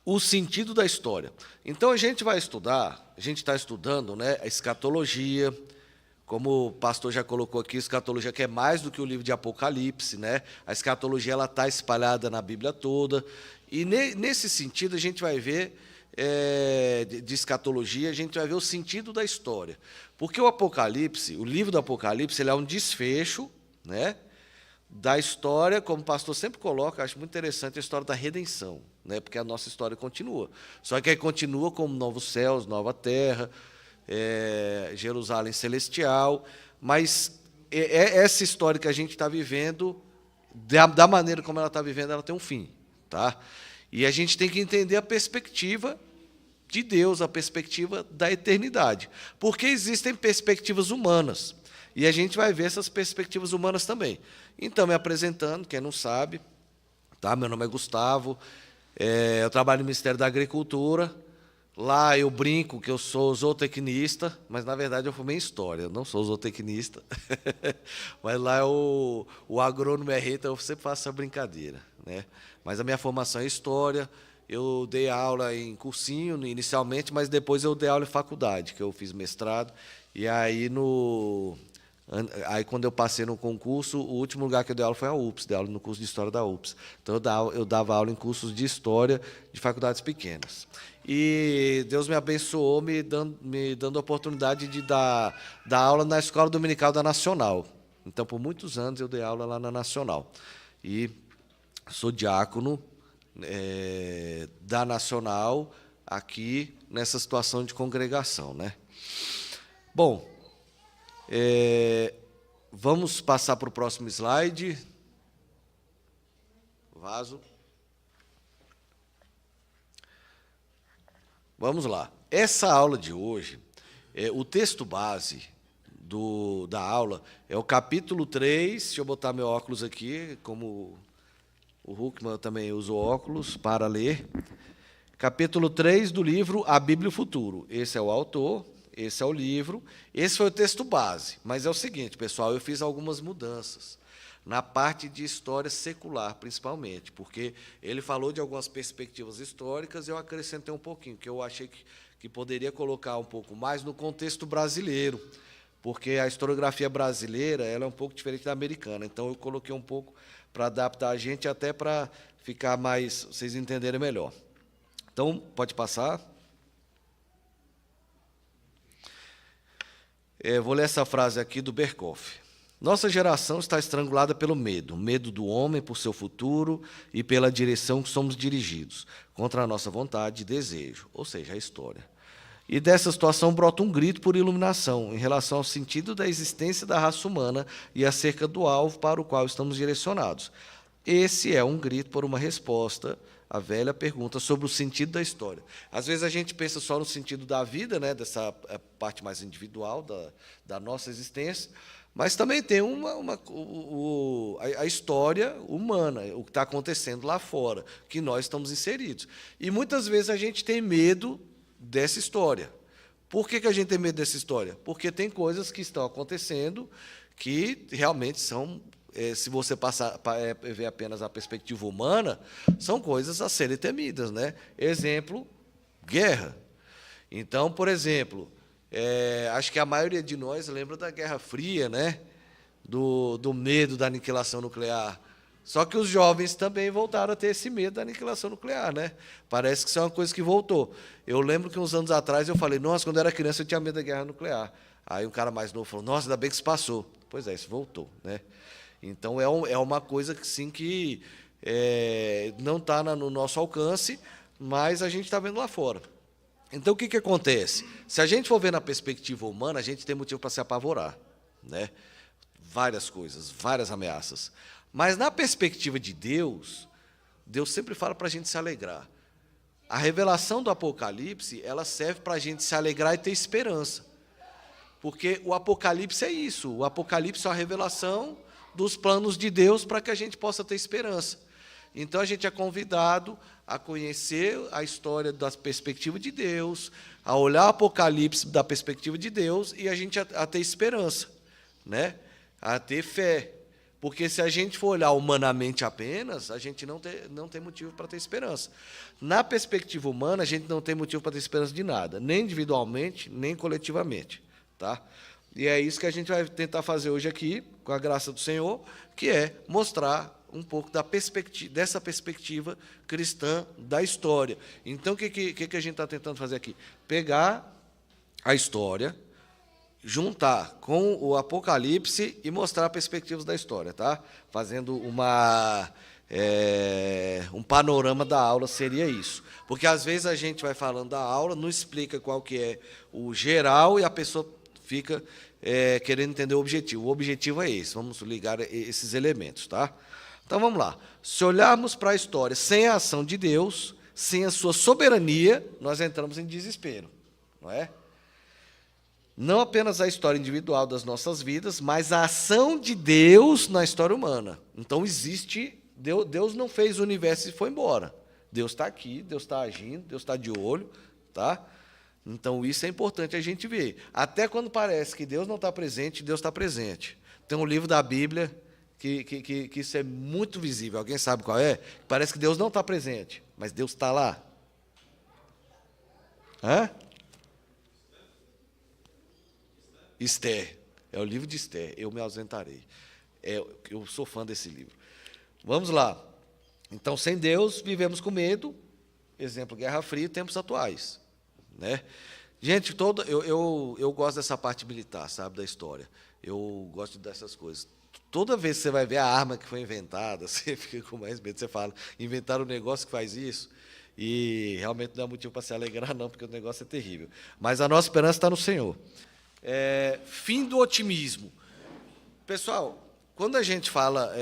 O sentido da história. Então, a gente vai estudar, a gente está estudando, né, a escatologia, como o pastor já colocou aqui, a escatologia que é mais do que o livro de Apocalipse, né? A escatologia ela está espalhada na Bíblia toda. E nesse sentido, a gente vai ver, de escatologia, a gente vai ver o sentido da história. Porque o Apocalipse, o livro do Apocalipse, ele é um desfecho, né, da história, como o pastor sempre coloca, acho muito interessante a história da redenção, né? Porque a nossa história continua. Só que aí continua como novos céus, nova terra, Jerusalém celestial, mas essa história que a gente está vivendo, da maneira como ela está vivendo, ela tem um fim. Tá? E a gente tem que entender a perspectiva de Deus, a perspectiva da eternidade. Porque existem perspectivas humanas. E a gente vai ver essas perspectivas humanas também. Então, me apresentando, quem não sabe, tá? Meu nome é Gustavo, eu trabalho no Ministério da Agricultura. Lá eu brinco que eu sou zootecnista, mas, na verdade, eu formei em História, eu não sou zootecnista. Mas lá o agrônomo é rei, então eu sempre faço essa brincadeira, né? Mas a minha formação é História, eu dei aula em cursinho inicialmente, mas depois eu dei aula em faculdade, que eu fiz mestrado, e aí, quando eu passei no concurso, o último lugar que eu dei aula foi a UPS, dei aula no curso de História da UPS. Então, eu dava aula em cursos de História de faculdades pequenas. E Deus me abençoou, me dando a oportunidade de dar aula na Escola Dominical da Nacional. Então, por muitos anos, eu dei aula lá na Nacional. E sou diácono da Nacional, aqui, nessa situação de congregação, né? Bom, vamos passar para o próximo slide. Vaso. Vamos lá. Essa aula de hoje, o texto base da aula é o capítulo 3. Deixa eu botar meu óculos aqui, como o Huckman também usa óculos para ler. Capítulo 3 do livro A Bíblia e o Futuro. Esse é o autor, esse é o livro, esse foi o texto base. Mas é o seguinte, pessoal, eu fiz algumas mudanças na parte de história secular, principalmente, porque ele falou de algumas perspectivas históricas e eu acrescentei um pouquinho, que eu achei que poderia colocar um pouco mais no contexto brasileiro, porque a historiografia brasileira ela é um pouco diferente da americana, então eu coloquei um pouco para adaptar a gente, até para ficar mais, vocês entenderem melhor. Então, pode passar. Vou ler essa frase aqui do Berkoff. Nossa geração está estrangulada pelo medo do homem por seu futuro e pela direção que somos dirigidos, contra a nossa vontade e desejo, ou seja, a história. E dessa situação brota um grito por iluminação em relação ao sentido da existência da raça humana e acerca do alvo para o qual estamos direcionados. Esse é um grito por uma resposta à velha pergunta sobre o sentido da história. Às vezes a gente pensa só no sentido da vida, né, dessa parte mais individual da nossa existência, mas também tem a história humana, o que está acontecendo lá fora, que nós estamos inseridos. E muitas vezes a gente tem medo dessa história. Por que a gente tem medo dessa história? Porque tem coisas que estão acontecendo que realmente são, se você ver apenas a perspectiva humana, são coisas a serem temidas, né? Exemplo, guerra. Então, por exemplo, acho que a maioria de nós lembra da Guerra Fria, né? Do medo da aniquilação nuclear. Só que os jovens também voltaram a ter esse medo da aniquilação nuclear, né? Parece que isso é uma coisa que voltou. Eu lembro que uns anos atrás eu falei, nossa, quando eu era criança eu tinha medo da guerra nuclear. Aí um cara mais novo falou, nossa, ainda bem que isso passou. Pois é, isso voltou, né? Então é uma coisa que sim que não está no nosso alcance, mas a gente está vendo lá fora. Então, o que acontece? Se a gente for ver na perspectiva humana, a gente tem motivo para se apavorar, né? Várias coisas, várias ameaças. Mas, na perspectiva de Deus, Deus sempre fala para a gente se alegrar. A revelação do Apocalipse, ela serve para a gente se alegrar e ter esperança. Porque o Apocalipse é isso. O Apocalipse é a revelação dos planos de Deus para que a gente possa ter esperança. Então, a gente é convidado a conhecer a história da perspectiva de Deus, a olhar o Apocalipse da perspectiva de Deus e a gente a ter esperança, né? A ter fé. Porque se a gente for olhar humanamente apenas, a gente não tem motivo para ter esperança. Na perspectiva humana, a gente não tem motivo para ter esperança de nada, nem individualmente, nem coletivamente. Tá? E é isso que a gente vai tentar fazer hoje aqui, com a graça do Senhor, que é mostrar um pouco dessa perspectiva cristã da história. Então, o que a gente está tentando fazer aqui? Pegar a história, juntar com o Apocalipse e mostrar perspectivas da história, tá? Fazendo um panorama da aula seria isso. Porque, às vezes, a gente vai falando da aula, não explica qual que é o geral e a pessoa fica querendo entender o objetivo. O objetivo é esse, vamos ligar esses elementos, tá? Então, vamos lá. Se olharmos para a história sem a ação de Deus, sem a sua soberania, nós entramos em desespero, não é? Não apenas a história individual das nossas vidas, mas a ação de Deus na história humana. Então, Deus não fez o universo e foi embora. Deus está aqui, Deus está agindo, Deus está de olho, tá? Então, isso é importante a gente ver. Até quando parece que Deus não está presente, Deus está presente. Tem um livro da Bíblia que isso é muito visível. Alguém sabe qual é? Parece que Deus não está presente, mas Deus está lá. Hã? Esther. É o livro de Esther. Eu me ausentarei. Eu sou fã desse livro. Vamos lá. Então, sem Deus, vivemos com medo. Exemplo, Guerra Fria, tempos atuais. Né? Gente, eu gosto dessa parte militar, sabe, da história. Eu gosto dessas coisas. Toda vez que você vai ver a arma que foi inventada, você fica com mais medo. Você fala, inventaram um negócio que faz isso, e realmente não é motivo para se alegrar, não, porque o negócio é terrível. Mas a nossa esperança está no Senhor. Fim do otimismo. Pessoal, quando a gente fala,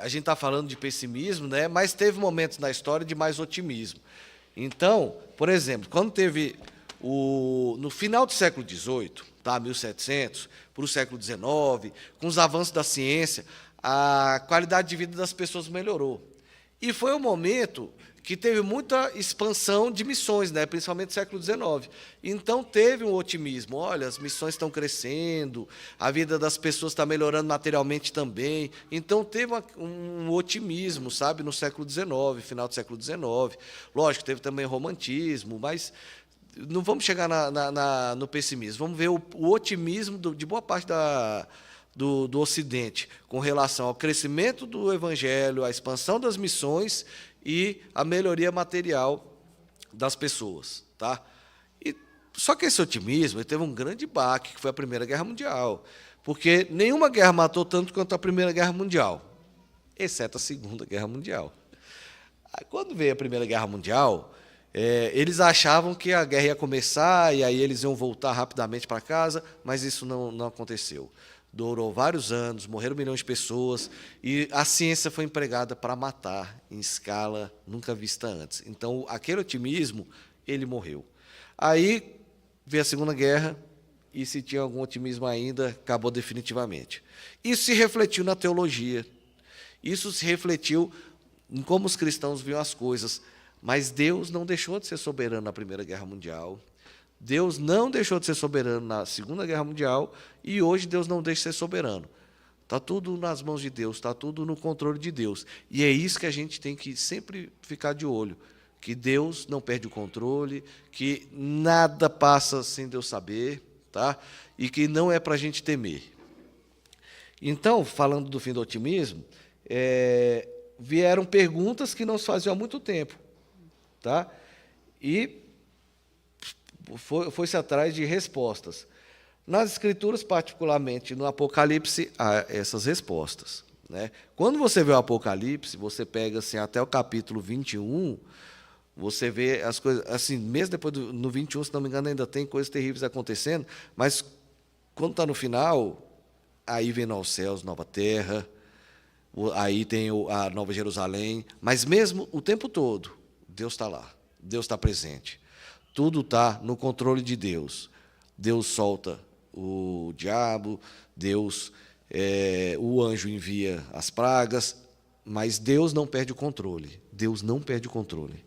a gente está falando de pessimismo, né, mas teve momentos na história de mais otimismo. Então, por exemplo, quando teve no final do século XVIII, tá, 1700, para o século XIX, com os avanços da ciência, a qualidade de vida das pessoas melhorou. E foi um momento que teve muita expansão de missões, né, principalmente no século XIX. Então, teve um otimismo. Olha, as missões estão crescendo, a vida das pessoas está melhorando materialmente também. Então, teve um otimismo, sabe, no século XIX, final do século XIX. Lógico, teve também romantismo, mas não vamos chegar no pessimismo. Vamos ver o otimismo de boa parte do Ocidente com relação ao crescimento do Evangelho, à expansão das missões e a melhoria material das pessoas. Tá? Só que esse otimismo teve um grande baque, que foi a Primeira Guerra Mundial, porque nenhuma guerra matou tanto quanto a Primeira Guerra Mundial, exceto a Segunda Guerra Mundial. Aí, quando veio a Primeira Guerra Mundial, eles achavam que a guerra ia começar e aí eles iam voltar rapidamente para casa, mas isso não aconteceu. Durou vários anos, morreram milhões de pessoas, e a ciência foi empregada para matar em escala nunca vista antes. Então, aquele otimismo, ele morreu. Aí veio a Segunda Guerra, e se tinha algum otimismo ainda, acabou definitivamente. Isso se refletiu na teologia, isso se refletiu em como os cristãos viam as coisas, mas Deus não deixou de ser soberano na Primeira Guerra Mundial, Deus não deixou de ser soberano na Segunda Guerra Mundial, e hoje Deus não deixa de ser soberano. Está tudo nas mãos de Deus, está tudo no controle de Deus. E é isso que a gente tem que sempre ficar de olho, que Deus não perde o controle, que nada passa sem Deus saber, tá? E que não é para a gente temer. Então, falando do fim do otimismo, vieram perguntas que não se faziam há muito tempo. Tá? E foi-se atrás de respostas. Nas Escrituras, particularmente no Apocalipse, há essas respostas. Né? Quando você vê o Apocalipse, você pega assim, até o capítulo 21, você vê as coisas, assim, mesmo depois no 21, se não me engano, ainda tem coisas terríveis acontecendo, mas quando está no final, aí vem novos céus, nova terra, aí tem a Nova Jerusalém, mas mesmo o tempo todo, Deus está lá, Deus está presente. Tudo está no controle de Deus. Deus solta o diabo, o anjo envia as pragas, mas Deus não perde o controle. Deus não perde o controle.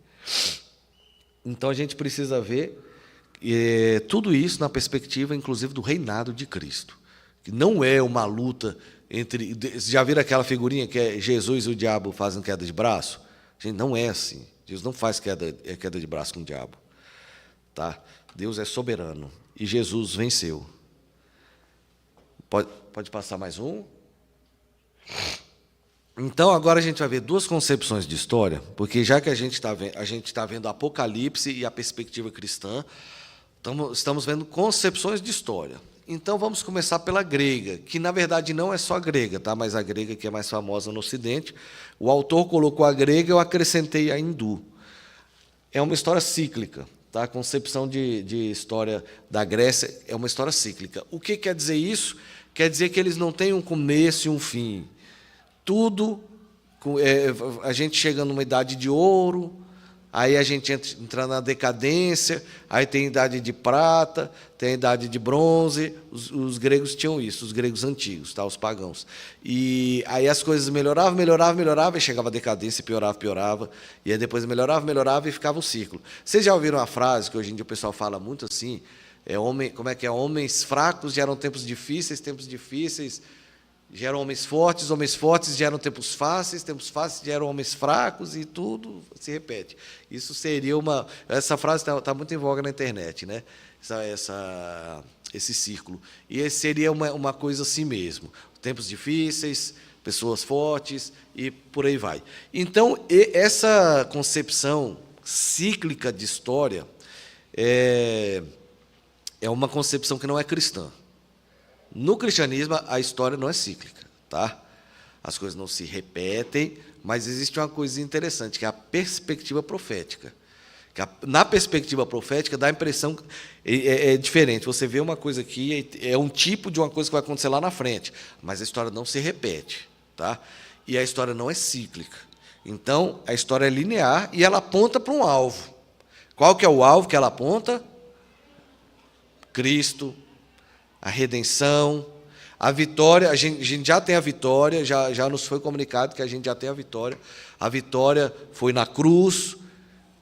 Então a gente precisa ver tudo isso na perspectiva, inclusive, do reinado de Cristo, que não é uma luta Vocês já viram aquela figurinha que é Jesus e o diabo fazem queda de braço? Gente, não é assim. Jesus não faz queda de braço com o diabo. Tá? Deus é soberano e Jesus venceu. Pode passar mais um? Então, agora a gente vai ver duas concepções de história, porque já que a gente está vendo Apocalipse e a perspectiva cristã, estamos vendo concepções de história. Então, vamos começar pela grega, que, na verdade, não é só a grega, tá? Mas a grega que é mais famosa no Ocidente. O autor colocou a grega, eu acrescentei a hindu. É uma história cíclica. Tá? A concepção de história da Grécia é uma história cíclica. O que quer dizer isso? Quer dizer que eles não têm um começo e um fim. Tudo, a gente chega numa idade de ouro, aí a gente entra na decadência, aí tem idade de prata, tem a idade de bronze. Os gregos tinham isso, os gregos antigos, tá? Os pagãos. E aí as coisas melhoravam, e chegava a decadência, piorava, e aí depois melhorava e ficava um ciclo. Vocês já ouviram uma frase que hoje em dia o pessoal fala muito assim, como é que é? Homens fracos geram tempos difíceis geram homens fortes geram tempos fáceis geram homens fracos, e tudo se repete. Isso seria essa frase está muito em voga na internet, né? Esse círculo. E esse seria uma coisa assim mesmo. Tempos difíceis, pessoas fortes e por aí vai. Então, essa concepção cíclica de história é uma concepção que não é cristã. No cristianismo, a história não é cíclica, tá? As coisas não se repetem, mas existe uma coisa interessante, que é a perspectiva profética. Na perspectiva profética, dá a impressão que é diferente. Você vê uma coisa aqui, é um tipo de uma coisa que vai acontecer lá na frente, mas a história não se repete, tá? E a história não é cíclica. Então, a história é linear e ela aponta para um alvo. Qual que é o alvo que ela aponta? Cristo, a redenção, a vitória. A gente já tem a vitória, já nos foi comunicado que a gente já tem a vitória. A vitória foi na cruz,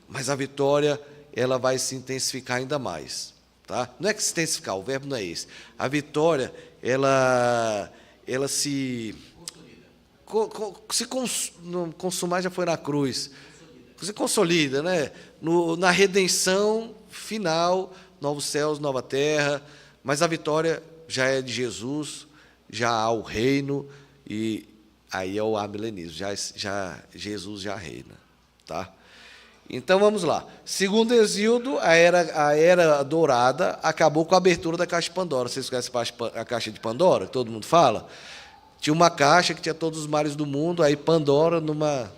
mas a vitória ela vai se intensificar ainda mais. Tá? Não é que se intensificar, o verbo não é esse. A vitória, ela se consumar já foi na cruz. Se consolida, né? Na redenção final, novos céus, nova terra. Mas a vitória já é de Jesus, já há o reino, e aí é o amilenismo, já Jesus já reina. Tá? Então, vamos lá. Segundo Hesíodo, a era dourada acabou com a abertura da caixa de Pandora. Vocês conhecem a caixa de Pandora, que todo mundo fala? Tinha uma caixa que tinha todos os mares do mundo, aí Pandora, numa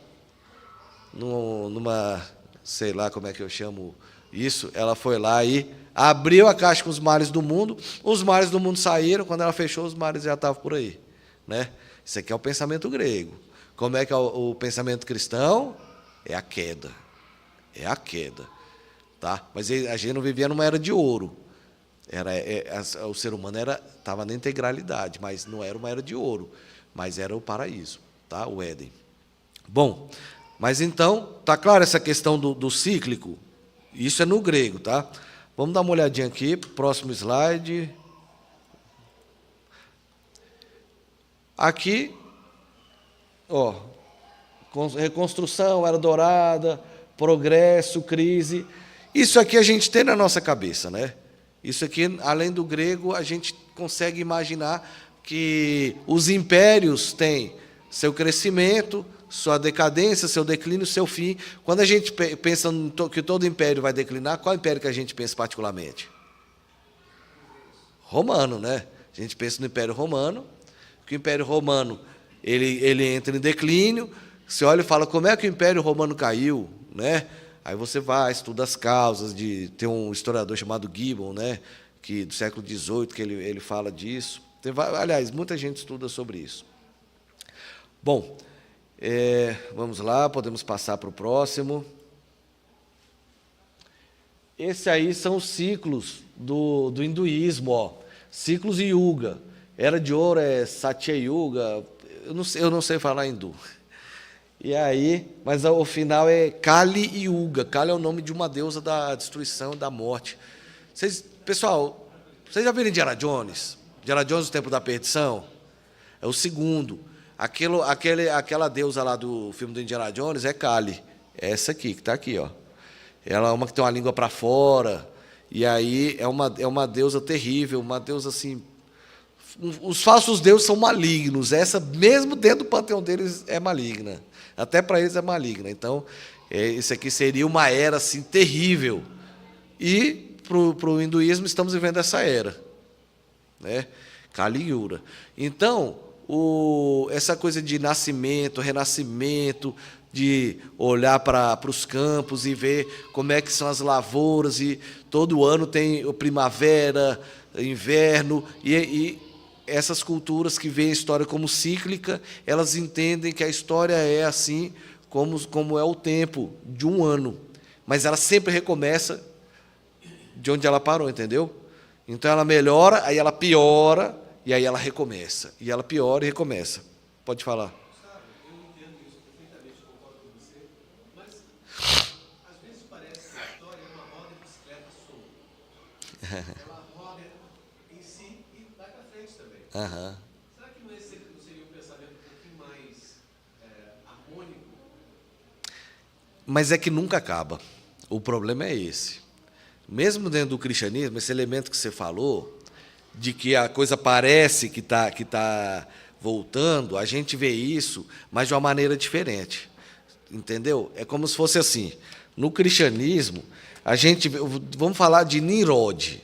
sei lá como é que eu chamo isso, ela foi lá e abriu a caixa com os mares do mundo, os mares do mundo saíram, quando ela fechou, os mares já estavam por aí. Né? Isso aqui é o pensamento grego. Como é que é o pensamento cristão? É a queda. É a queda. Tá? Mas a gente não vivia numa era de ouro. O ser humano estava na integralidade, mas não era uma era de ouro, mas era o paraíso, tá? O Éden. Bom, mas então, está claro essa questão do cíclico? Isso é no grego, tá? Vamos dar uma olhadinha aqui, próximo slide. Aqui, ó, reconstrução, era dourada, progresso, crise. Isso aqui a gente tem na nossa cabeça, né? Isso aqui, além do grego, a gente consegue imaginar que os impérios têm seu crescimento, sua decadência, seu declínio, seu fim. Quando a gente pensa que todo império vai declinar, qual império que a gente pensa particularmente? Romano, né? A gente pensa no Império Romano, que o Império Romano ele entra em declínio. Você olha e fala, como é que o Império Romano caiu? Né? Aí você vai, estuda as causas. Tem um historiador chamado Gibbon, né? Que, do século XVIII, que ele fala disso. Aliás, muita gente estuda sobre isso. Bom, vamos lá, podemos passar para o próximo. Esse aí são os ciclos do hinduísmo, ó. Ciclos Yuga. Era de ouro é Satya Yuga. Eu não sei falar hindu. E aí, mas o final é Kali Yuga. Kali é o nome de uma deusa da destruição e da morte. Pessoal, vocês já viram Indiana Jones? Indiana Jones, o Tempo da Perdição? É o segundo. Aquela deusa lá do filme do Indiana Jones é Kali. É essa aqui, que está aqui, ó. Ela é uma que tem uma língua para fora. E aí é uma deusa terrível, uma deusa assim. Os falsos deuses são malignos. Essa, mesmo dentro do panteão deles, é maligna. Até para eles é maligna. Então, isso aqui seria uma era assim, terrível. E, para o hinduísmo, estamos vivendo essa era. Né? Kali Yuga. Então, essa coisa de nascimento, renascimento, de olhar para os campos e ver como é que são as lavouras, e todo ano tem primavera, inverno, e essas culturas que veem a história como cíclica, elas entendem que a história é assim, como é o tempo de um ano. Mas ela sempre recomeça de onde ela parou, entendeu? Então ela melhora, aí ela piora, e aí ela recomeça. E ela piora e recomeça. Pode falar. Eu entendo isso perfeitamente, concordo com você, mas às vezes parece que a história é uma roda de bicicleta solta. Ela roda em si e vai para frente também. Aham. Será que não seria um pensamento um pouquinho mais harmônico? Mas é que nunca acaba. O problema é esse. Mesmo dentro do cristianismo, esse elemento que você falou, de que a coisa parece que tá voltando, a gente vê isso, mas de uma maneira diferente. Entendeu? É como se fosse assim. No cristianismo, vamos falar de Nimrod.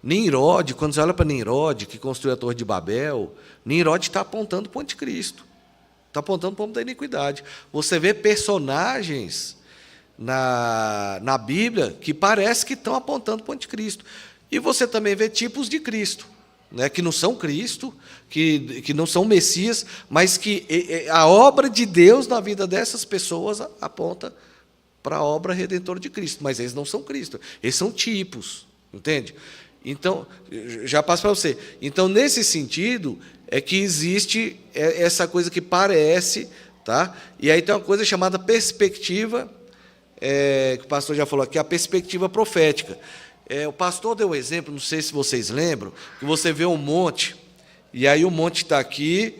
Nimrod, quando você olha para Nimrod, que construiu a Torre de Babel, Nimrod está apontando para o anticristo. Está apontando para o homem da iniquidade. Você vê personagens na Bíblia que parece que estão apontando para o anticristo. E você também vê tipos de Cristo, né, que não são Cristo, que não são Messias, mas que a obra de Deus na vida dessas pessoas aponta para a obra redentora de Cristo. Mas eles não são Cristo, eles são tipos, entende? Então, já passo para você. Então, nesse sentido, é que existe essa coisa que parece, tá? E aí tem uma coisa chamada perspectiva, que o pastor já falou aqui, a perspectiva profética. O pastor deu um exemplo, não sei se vocês lembram, que você vê um monte, e aí o monte está aqui,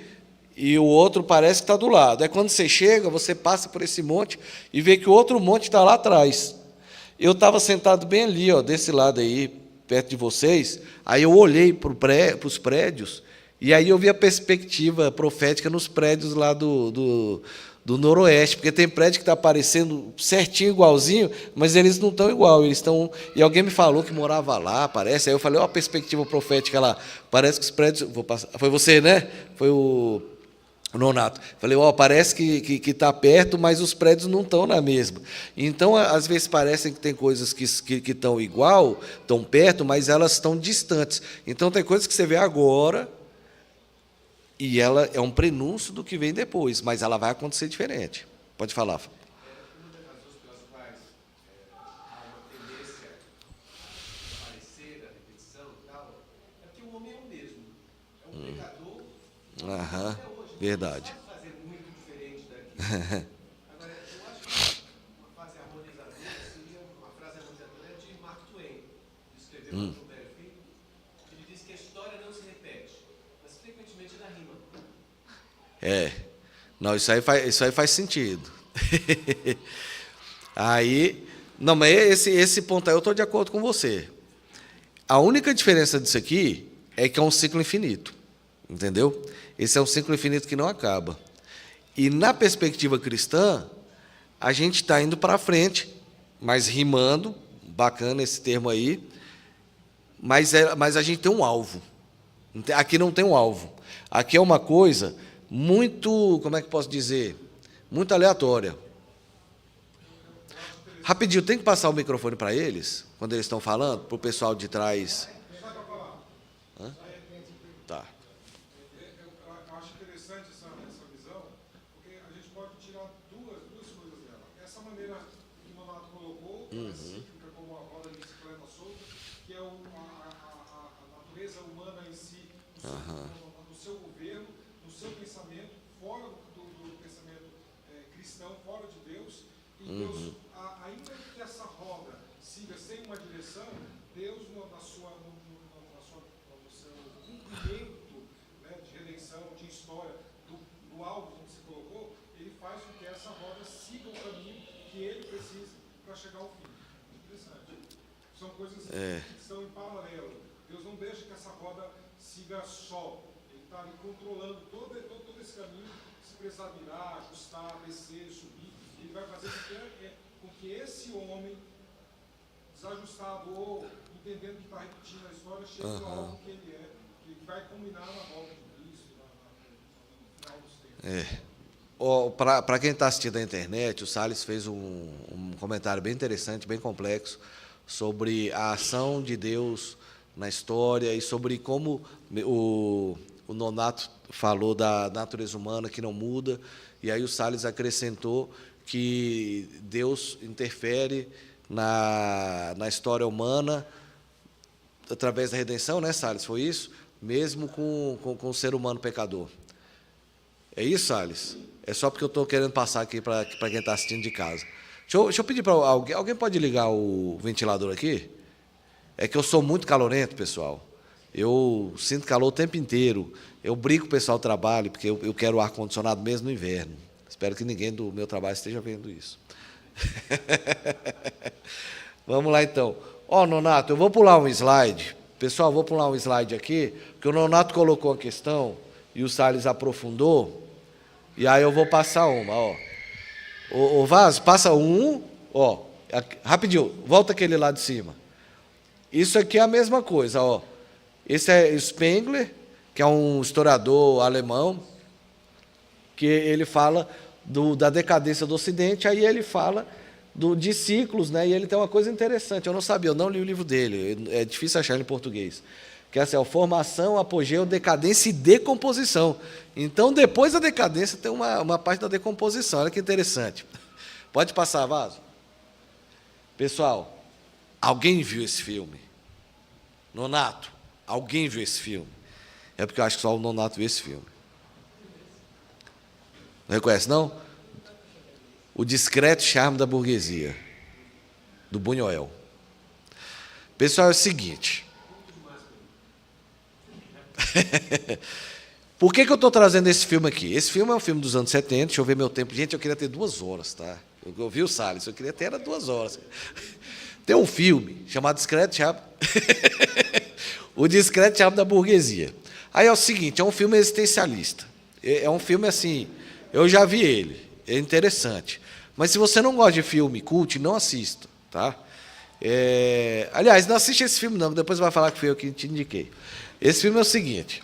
e o outro parece que está do lado. Aí, quando você chega, você passa por esse monte e vê que o outro monte está lá atrás. Eu estava sentado bem ali, ó, desse lado aí, perto de vocês, aí eu olhei para os prédios, e aí eu vi a perspectiva profética nos prédios lá do Noroeste, porque tem prédio que está aparecendo certinho, igualzinho, mas eles não estão igual, eles estão. E alguém me falou que morava lá, parece. Aí eu falei, ó, a perspectiva profética lá. Parece que os prédios. Foi você, né? Foi o Nonato. Falei, ó, parece que está perto, mas os prédios não estão na mesma. Então, às vezes, parecem que tem coisas que estão igual, estão perto, mas elas estão distantes. Então, tem coisas que você vê agora, e ela é um prenúncio do que vem depois, mas ela vai acontecer diferente. Pode falar. Uma das razões pelas quais há uma tendência a parecer, a repetição e tal, é porque o homem é o mesmo. É um pecador, Aham, até hoje. verdade. Não sabe fazer muito diferente daqui. Agora, eu acho que uma frase harmonizadora seria uma frase harmonizadora de Mark Twain, que escreveu no Velho Filho, que ele diz que a história não se repete, mas frequentemente dá rima. Não, isso aí faz sentido. Aí, não, mas esse ponto aí eu estou de acordo com você. A única diferença disso aqui é que é um ciclo infinito, entendeu? Esse é um ciclo infinito que não acaba. E na perspectiva cristã, a gente está indo para frente, mas rimando, bacana esse termo aí, mas a gente tem um alvo. Aqui não tem um alvo. Aqui é uma coisa muito, como é que posso dizer? Muito aleatória. Rapidinho, tem que passar o microfone para eles, quando eles estão falando, para o pessoal de trás. Hã? Tá. Eu acho interessante essa visão, porque a gente pode tirar duas coisas dela. Essa maneira que o Nonato colocou, cíclica, como a roda de bicicleta solta, que é a natureza humana em si, no seu governo, no seu pensamento, fora do pensamento cristão, fora de Deus. E Deus, ainda que essa roda siga sem uma direção, Deus, no seu cumprimento, né, de redenção, de história, do alvo, como você colocou, ele faz com que essa roda siga o caminho que ele precisa para chegar ao fim. Interessante. São coisas que estão em paralelo. Deus não deixa que essa roda siga só. Ele está ali controlando todo esse caminho. Se precisar virar, ajustar, descer, subir, ele vai fazer com que esse homem desajustado ou entendendo que está repetindo a história, chegue ao alvo que ele é, que vai culminar na volta de Cristo, no final dos tempos. Para quem está assistindo à internet, o Salles fez um comentário bem interessante, bem complexo, sobre a ação de Deus na história e sobre como o Nonato falou da natureza humana que não muda, e aí o Salles acrescentou que Deus interfere na história humana através da redenção, né, Salles? Foi isso? Mesmo com o ser humano pecador. É isso, Salles? É só porque eu estou querendo passar aqui para quem está assistindo de casa. Deixa eu pedir para alguém. Alguém pode ligar o ventilador aqui? É que eu sou muito calorento, pessoal. Eu sinto calor o tempo inteiro. Eu brigo com o pessoal do trabalho, porque eu quero ar-condicionado mesmo no inverno. Espero que ninguém do meu trabalho esteja vendo isso. Vamos lá, então. Nonato, eu vou pular um slide. Pessoal, vou pular um slide aqui, porque o Nonato colocou a questão e o Salles aprofundou, e aí eu vou passar uma. O Vaz, passa um, rapidinho, volta aquele lá de cima. Isso aqui é a mesma coisa. Esse é Spengler, que é um historiador alemão, que ele fala da decadência do Ocidente, aí ele fala de ciclos, né? E ele tem uma coisa interessante, eu não sabia, eu não li o livro dele, é difícil achar ele em português, que é assim, formação, apogeu, decadência e decomposição. Então, depois da decadência, tem uma parte da decomposição, olha que interessante. Pode passar, Vaso? Pessoal, alguém viu esse filme? Nonato, alguém viu esse filme? É porque eu acho que só o Nonato viu esse filme. Não reconhece, não? O Discreto Charme da Burguesia, do Buñuel. Pessoal, é o seguinte. Por que eu estou trazendo esse filme aqui? Esse filme é um filme dos anos 70, deixa eu ver meu tempo. Gente, eu queria ter 2 horas, tá? Eu ouvi o Salles, eu queria ter era 2 horas. Tem um filme chamado Discreto Charme. O Discreto Charme da Burguesia. Aí é o seguinte, é um filme existencialista. É um filme assim, eu já vi ele, é interessante. Mas se você não gosta de filme cult, não assista, tá? Aliás, não assiste esse filme não, depois vai falar que foi eu que te indiquei. Esse filme é o seguinte,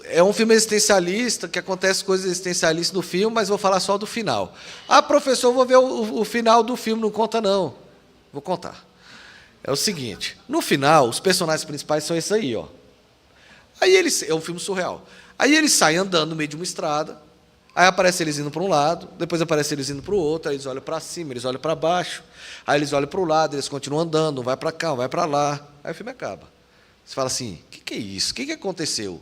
é um filme existencialista, que acontece coisas existencialistas no filme, mas vou falar só do final. Professor, vou ver o final do filme, não conta não. Vou contar. É o seguinte, no final, os personagens principais são esses aí, Aí é um filme surreal. Aí eles saem andando no meio de uma estrada, aí aparece eles indo para um lado, depois aparece eles indo para o outro, aí eles olham para cima, eles olham para baixo, aí eles olham para o lado, eles continuam andando, um vai para cá, um vai para lá, aí o filme acaba. Você fala assim, o que é isso? O que aconteceu?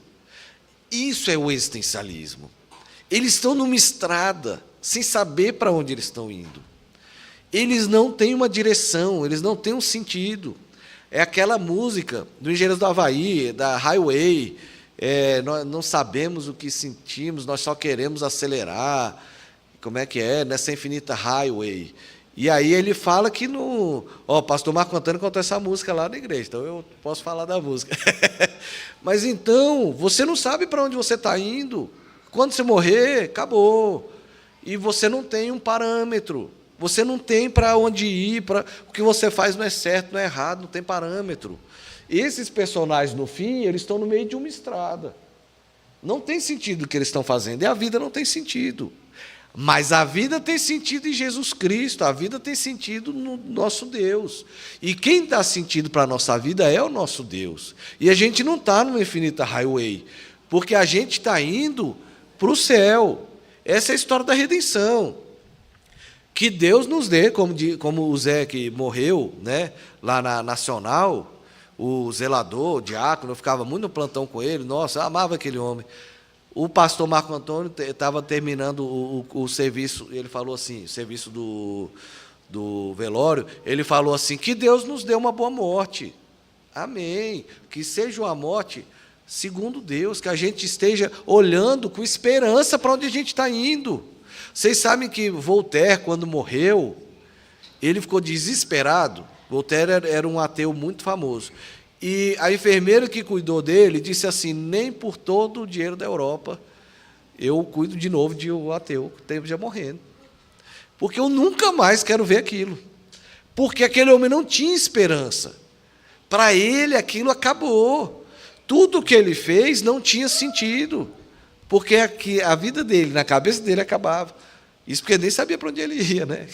Isso é o existencialismo. Eles estão numa estrada, sem saber para onde eles estão indo. Eles não têm uma direção, eles não têm um sentido. É aquela música do Engenheiros do Havaí, da Highway, nós não sabemos o que sentimos, nós só queremos acelerar, como é que é, nessa infinita highway. E aí ele fala que o pastor Marco Antônio cantou essa música lá na igreja, então eu posso falar da música. Mas então, você não sabe para onde você está indo, quando você morrer, acabou. E você não tem um parâmetro, você não tem para onde ir, o que você faz não é certo, não é errado, não tem parâmetro. Esses personagens, no fim, eles estão no meio de uma estrada. Não tem sentido o que eles estão fazendo, e a vida não tem sentido. Mas a vida tem sentido em Jesus Cristo, a vida tem sentido no nosso Deus. E quem dá sentido para a nossa vida é o nosso Deus. E a gente não está numa infinita highway, porque a gente está indo para o céu. Essa é a história da redenção. Que Deus nos dê, como o Zé que morreu, né, lá na Nacional, o zelador, o diácono, eu ficava muito no plantão com ele, nossa, eu amava aquele homem. O pastor Marco Antônio estava terminando o serviço, ele falou assim, o serviço do velório, ele falou assim, que Deus nos dê uma boa morte. Amém. Que seja uma morte segundo Deus, que a gente esteja olhando com esperança para onde a gente está indo. Vocês sabem que Voltaire, quando morreu, ele ficou desesperado. Voltaire era um ateu muito famoso. E a enfermeira que cuidou dele disse assim: nem por todo o dinheiro da Europa eu cuido de novo de um ateu que esteve já morrendo. Porque eu nunca mais quero ver aquilo. Porque aquele homem não tinha esperança. Para ele, aquilo acabou. Tudo que ele fez não tinha sentido. Porque a vida dele, na cabeça dele, acabava. Isso porque nem sabia para onde ele ia, né?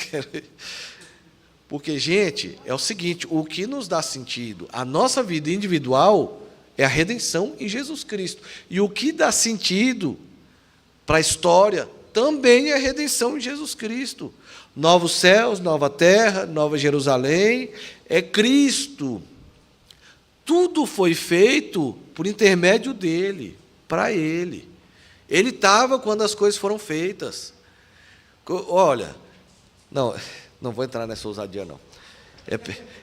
Porque, gente, é o seguinte: o que nos dá sentido, a nossa vida individual, é a redenção em Jesus Cristo. E o que dá sentido para a história também é a redenção em Jesus Cristo. Novos céus, nova terra, nova Jerusalém, é Cristo. Tudo foi feito por intermédio dele, para ele. Ele estava quando as coisas foram feitas. Olha, não vou entrar nessa ousadia, não.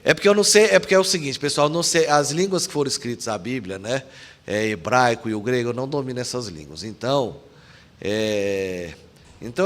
É porque eu não sei, é porque é o seguinte, pessoal, não sei, as línguas que foram escritas na Bíblia, né, hebraico e o grego, eu não domino essas línguas. Então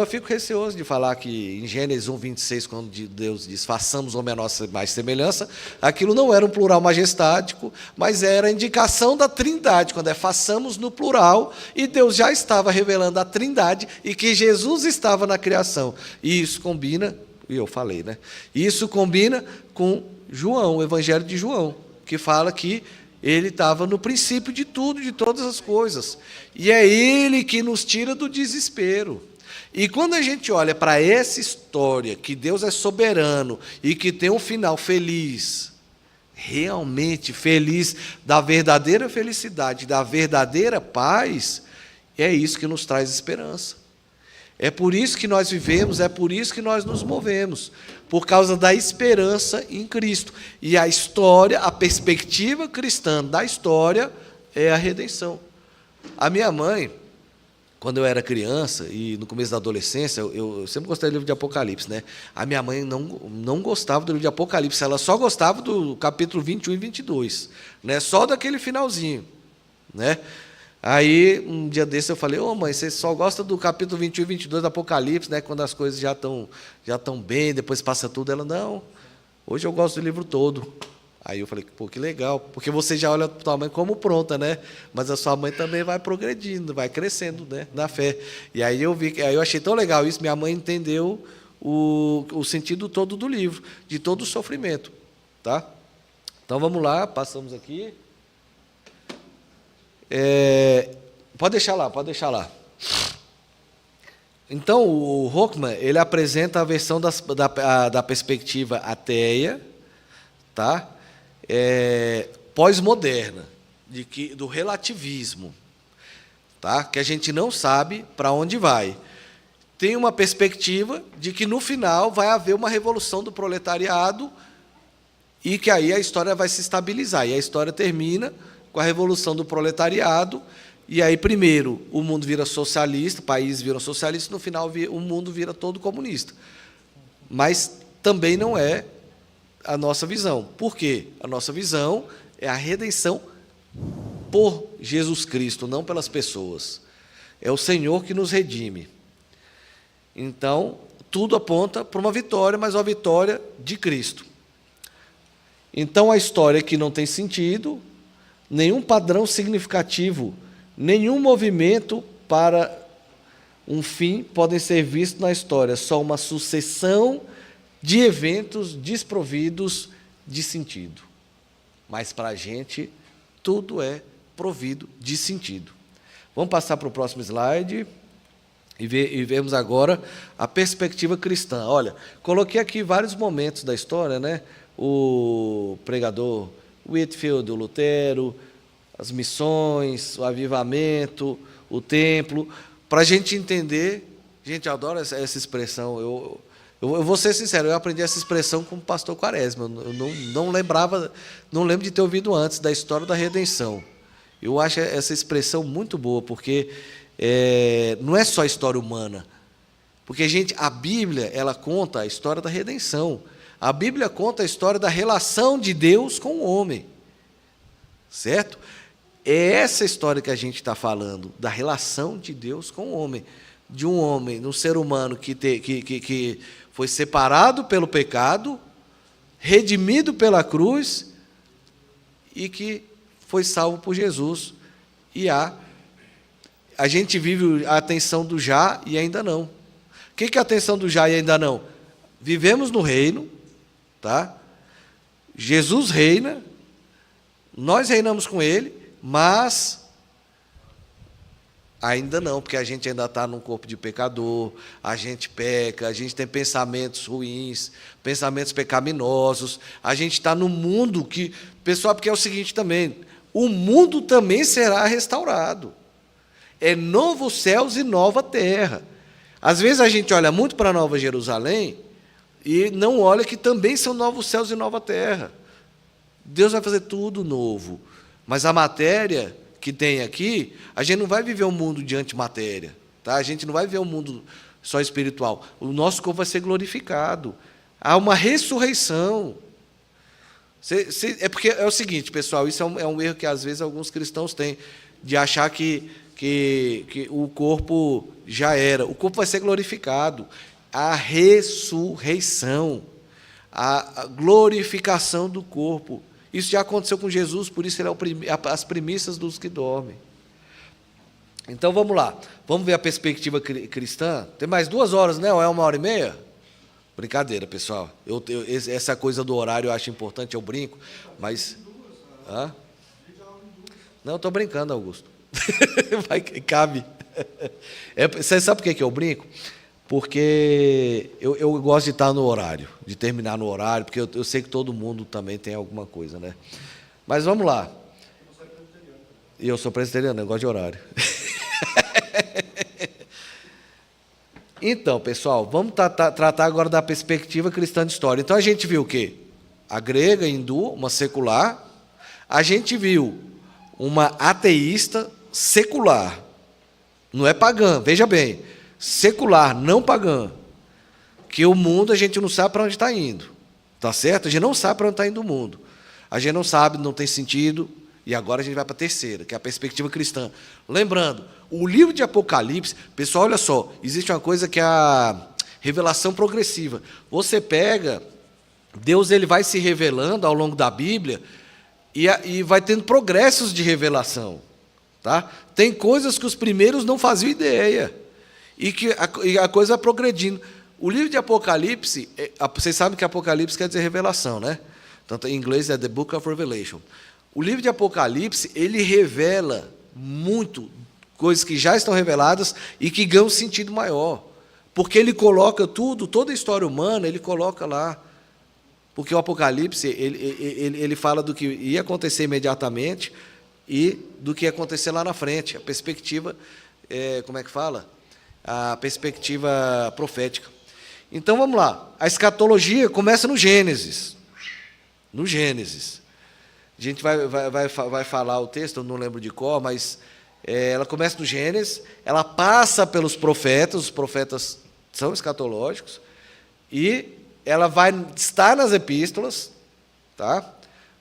eu fico receoso de falar que em Gênesis 1:26, quando Deus diz: façamos homem a nossa mais semelhança, aquilo não era um plural majestático, mas era a indicação da Trindade, quando façamos no plural, e Deus já estava revelando a Trindade e que Jesus estava na criação. E isso combina, e eu falei, né? Isso combina com João, o Evangelho de João, que fala que ele estava no princípio de tudo, de todas as coisas. E é ele que nos tira do desespero. E quando a gente olha para essa história, que Deus é soberano e que tem um final feliz, realmente feliz, da verdadeira felicidade, da verdadeira paz, é isso que nos traz esperança. É por isso que nós vivemos, é por isso que nós nos movemos, por causa da esperança em Cristo. E a história, a perspectiva cristã da história é a redenção. A minha mãe, quando eu era criança e no começo da adolescência, eu sempre gostei do livro de Apocalipse, né? A minha mãe não gostava do livro de Apocalipse, ela só gostava do capítulo 21 e 22, né? Só daquele finalzinho, né? Aí, um dia desse, eu falei: ô mãe, você só gosta do capítulo 21 e 22 do Apocalipse, né? Quando as coisas já estão bem, depois passa tudo. Ela: não, hoje eu gosto do livro todo. Aí eu falei: pô, que legal, porque você já olha para a tua mãe como pronta, né? Mas a sua mãe também vai progredindo, vai crescendo, né? Na fé. E aí eu achei tão legal isso, minha mãe entendeu o sentido todo do livro, de todo o sofrimento, tá? Então vamos lá, passamos aqui. Pode deixar lá. Então, o Hockman, ele apresenta a versão da perspectiva ateia, tá? Pós-moderna, do relativismo, tá? Que a gente não sabe para onde vai. Tem uma perspectiva de que, no final, vai haver uma revolução do proletariado e que aí a história vai se estabilizar. E a história termina com a revolução do proletariado, e aí, primeiro, o mundo vira socialista, países viram socialistas, no final, o mundo vira todo comunista. Mas também não é a nossa visão. Por quê? A nossa visão é a redenção por Jesus Cristo, não pelas pessoas. É o Senhor que nos redime. Então, tudo aponta para uma vitória, mas uma vitória de Cristo. Então, a história que não tem sentido, nenhum padrão significativo, nenhum movimento para um fim podem ser vistos na história, só uma sucessão de eventos desprovidos de sentido. Mas para a gente, tudo é provido de sentido. Vamos passar para o próximo slide e vermos agora a perspectiva cristã. Olha, coloquei aqui vários momentos da história, né? O pregador Whitefield, o Lutero, as missões, o avivamento, o templo, para a gente entender. Gente, eu adoro essa expressão. Eu vou ser sincero, eu aprendi essa expressão com o pastor Quaresma. Eu não lembro de ter ouvido antes da história da redenção. Eu acho essa expressão muito boa, porque não é só história humana. Porque, gente, a Bíblia, ela conta a história da redenção. A Bíblia conta a história da relação de Deus com o homem. Certo? É essa história que a gente está falando, da relação de Deus com o homem. De um homem, de um ser humano que foi separado pelo pecado, redimido pela cruz e que foi salvo por Jesus. E a gente vive a tensão do já e ainda não. O que é a tensão do já e ainda não? Vivemos no reino, tá? Jesus reina, nós reinamos com Ele, mas ainda não, porque a gente ainda está num corpo de pecador, a gente peca, a gente tem pensamentos ruins, pensamentos pecaminosos, a gente está no mundo que... Pessoal, porque é o seguinte também, o mundo também será restaurado. É novos céus e nova terra. Às vezes a gente olha muito para a Nova Jerusalém e não olha que também são novos céus e nova terra. Deus vai fazer tudo novo, mas a matéria que tem aqui, a gente não vai viver um mundo de antimatéria, tá? A gente não vai viver um mundo só espiritual. O nosso corpo vai ser glorificado. Há uma ressurreição. É porque é o seguinte, pessoal, isso é um erro que às vezes alguns cristãos têm, de achar que o corpo já era. O corpo vai ser glorificado. A ressurreição, a glorificação do corpo. Isso já aconteceu com Jesus, por isso ele é as primícias dos que dormem. Então vamos lá, vamos ver a perspectiva cristã. Tem mais 2 horas, né? Ou é 1h30? Brincadeira, pessoal. Essa coisa do horário eu acho importante, eu brinco, mas. Hã? Não, estou brincando, Augusto. Cabe. Você sabe por que eu brinco? Porque eu gosto de estar no horário, de terminar no horário, porque eu sei que todo mundo também tem alguma coisa, né? Mas vamos lá. E eu sou presbiteriano, eu gosto de horário. Então, pessoal, vamos tratar agora da perspectiva cristã de história. Então, a gente viu o quê? A grega, hindu, uma secular. A gente viu uma ateísta secular. Não é pagã, veja bem. Secular, não pagã, que o mundo a gente não sabe para onde está indo, tá certo? A gente não sabe para onde está indo o mundo, a gente não sabe, não tem sentido, e agora a gente vai para a terceira, que é a perspectiva cristã. Lembrando, o livro de Apocalipse, pessoal, olha só, existe uma coisa que é a revelação progressiva. Você pega, Deus ele vai se revelando ao longo da Bíblia e vai tendo progressos de revelação, tá? Tem coisas que os primeiros não faziam ideia. E que a coisa vai progredindo. O livro de Apocalipse, vocês sabem que Apocalipse quer dizer revelação, né? Tanto em inglês é The Book of Revelation. O livro de Apocalipse, ele revela muito coisas que já estão reveladas e que ganham um sentido maior. Porque ele coloca tudo, toda a história humana, ele coloca lá. Porque o Apocalipse, ele fala do que ia acontecer imediatamente e do que ia acontecer lá na frente. A perspectiva, como é que fala? A perspectiva profética. Então, vamos lá. A escatologia começa no Gênesis. No Gênesis. A gente vai falar o texto, eu não lembro de cor, mas ela começa no Gênesis, ela passa pelos profetas, os profetas são escatológicos, e ela vai estar nas epístolas, tá?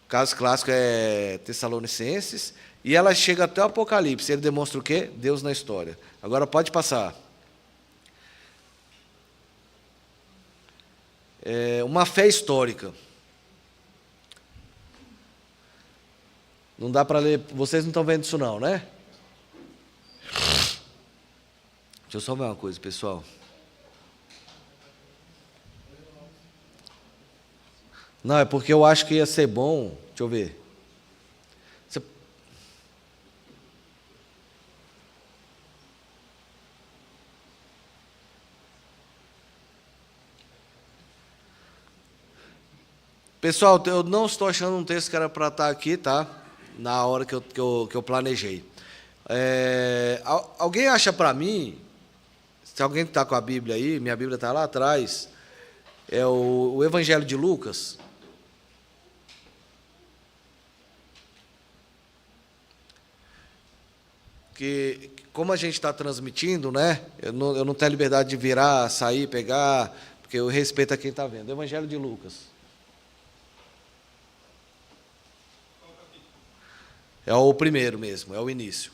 O caso clássico é Tessalonicenses, e ela chega até o Apocalipse. Ele demonstra o quê? Deus na história. Agora pode passar. Uma fé histórica. Não dá para ler, vocês não estão vendo isso não, né? Deixa eu só ver uma coisa, pessoal. Não, é porque eu acho que ia ser bom. Deixa eu ver. Pessoal, eu não estou achando um texto que era para estar aqui, tá? Na hora que eu planejei. Alguém acha para mim, se alguém está com a Bíblia aí, minha Bíblia está lá atrás, é o Evangelho de Lucas. Que, como a gente está transmitindo, né? Eu não tenho a liberdade de virar, sair, pegar, porque eu respeito a quem está vendo. Evangelho de Lucas. É o primeiro mesmo, é o início.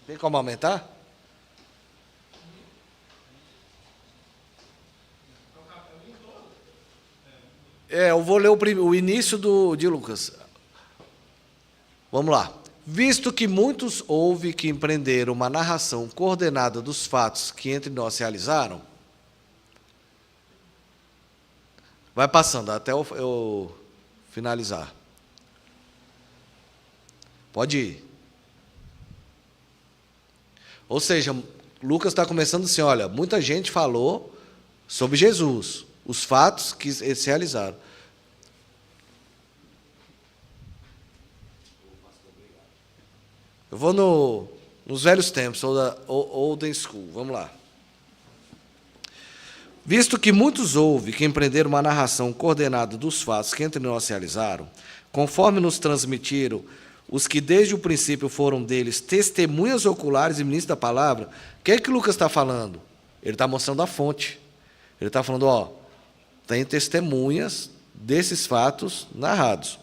Tem como aumentar? Eu vou ler o início de Lucas. Vamos lá. Visto que muitos houve que empreenderam uma narração coordenada dos fatos que entre nós se realizaram, vai passando até eu finalizar. Pode ir. Ou seja, Lucas está começando assim, olha, muita gente falou sobre Jesus, os fatos que se realizaram. Eu vou nos velhos tempos, ou da Olden School, vamos lá. Visto que muitos houve que empreenderam uma narração coordenada dos fatos que entre nós se realizaram, conforme nos transmitiram os que desde o princípio foram deles testemunhas oculares e ministros da palavra, o que é que Lucas está falando? Ele está mostrando a fonte. Ele está falando, ó, tem testemunhas desses fatos narrados.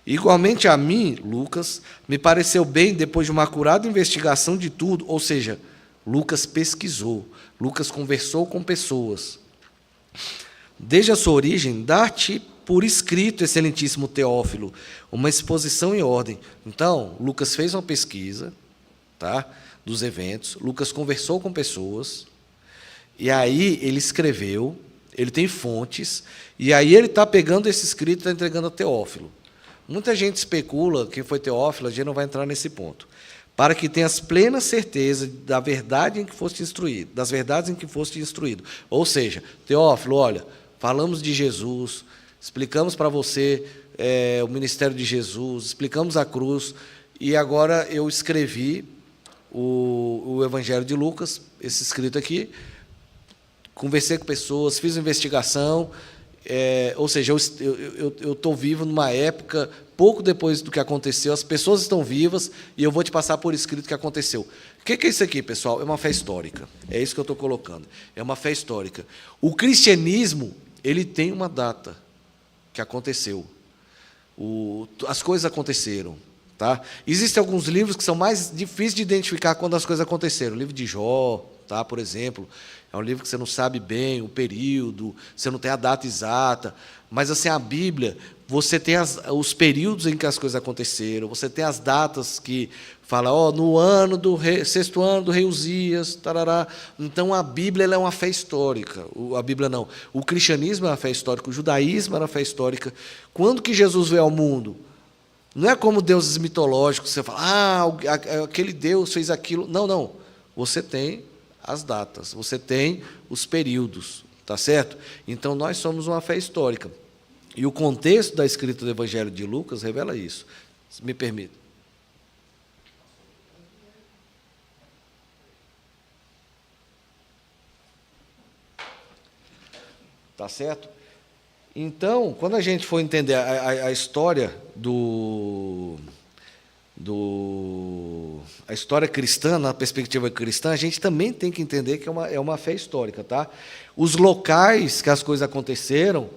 Igualmente a mim, Lucas, me pareceu bem, depois de uma acurada investigação de tudo, ou seja, Lucas pesquisou, Lucas conversou com pessoas. Desde a sua origem, dar-te por escrito, excelentíssimo Teófilo, uma exposição em ordem. Então, Lucas fez uma pesquisa, tá, dos eventos, Lucas conversou com pessoas, e aí ele escreveu, ele tem fontes, e aí ele está pegando esse escrito e está entregando a Teófilo. Muita gente especula que foi Teófilo, a gente não vai entrar nesse ponto. Para que tenhas plena certeza da verdade em que foste instruído, das verdades em que foste instruído. Ou seja, Teófilo, olha, falamos de Jesus, explicamos para você o ministério de Jesus, explicamos a cruz, e agora eu escrevi o Evangelho de Lucas, esse escrito aqui, conversei com pessoas, fiz investigação, ou seja, eu estou vivo numa época, pouco depois do que aconteceu, as pessoas estão vivas, e eu vou te passar por escrito o que aconteceu. O que é isso aqui, pessoal? É uma fé histórica. É isso que eu estou colocando. É uma fé histórica. O cristianismo, ele tem uma data que aconteceu. As coisas aconteceram. Tá? Existem alguns livros que são mais difíceis de identificar quando as coisas aconteceram. O livro de Jó, tá, por exemplo, é um livro que você não sabe bem o período, você não tem a data exata, mas assim, a Bíblia, você tem os períodos em que as coisas aconteceram, você tem as datas que fala, no ano do rei, 6º ano do rei Uzias, tarará. Então a Bíblia ela é uma fé histórica. A Bíblia não. O cristianismo é uma fé histórica, o judaísmo é uma fé histórica. Quando que Jesus veio ao mundo? Não é como deuses mitológicos, você fala, aquele Deus fez aquilo. Não, não. Você tem as datas, você tem os períodos, tá certo? Então, nós somos uma fé histórica. E o contexto da escrita do Evangelho de Lucas revela isso. Se me permite. Tá certo? Então, quando a gente for entender a história a história cristã, na perspectiva cristã, a gente também tem que entender que é uma fé histórica, tá? Os locais que as coisas aconteceram,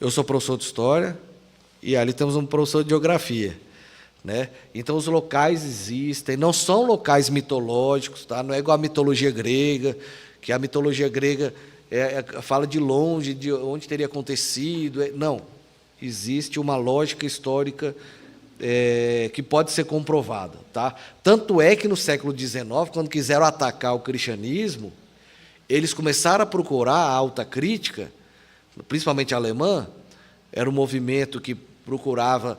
eu sou professor de história e ali temos um professor de geografia, né? Então os locais existem, não são locais mitológicos, tá? Não é igual a mitologia grega, que a mitologia grega fala de longe, de onde teria acontecido. Não, existe uma lógica histórica que pode ser comprovada. Tá? Tanto é que no século XIX, quando quiseram atacar o cristianismo, eles começaram a procurar a alta crítica, principalmente a alemã, era um movimento que procurava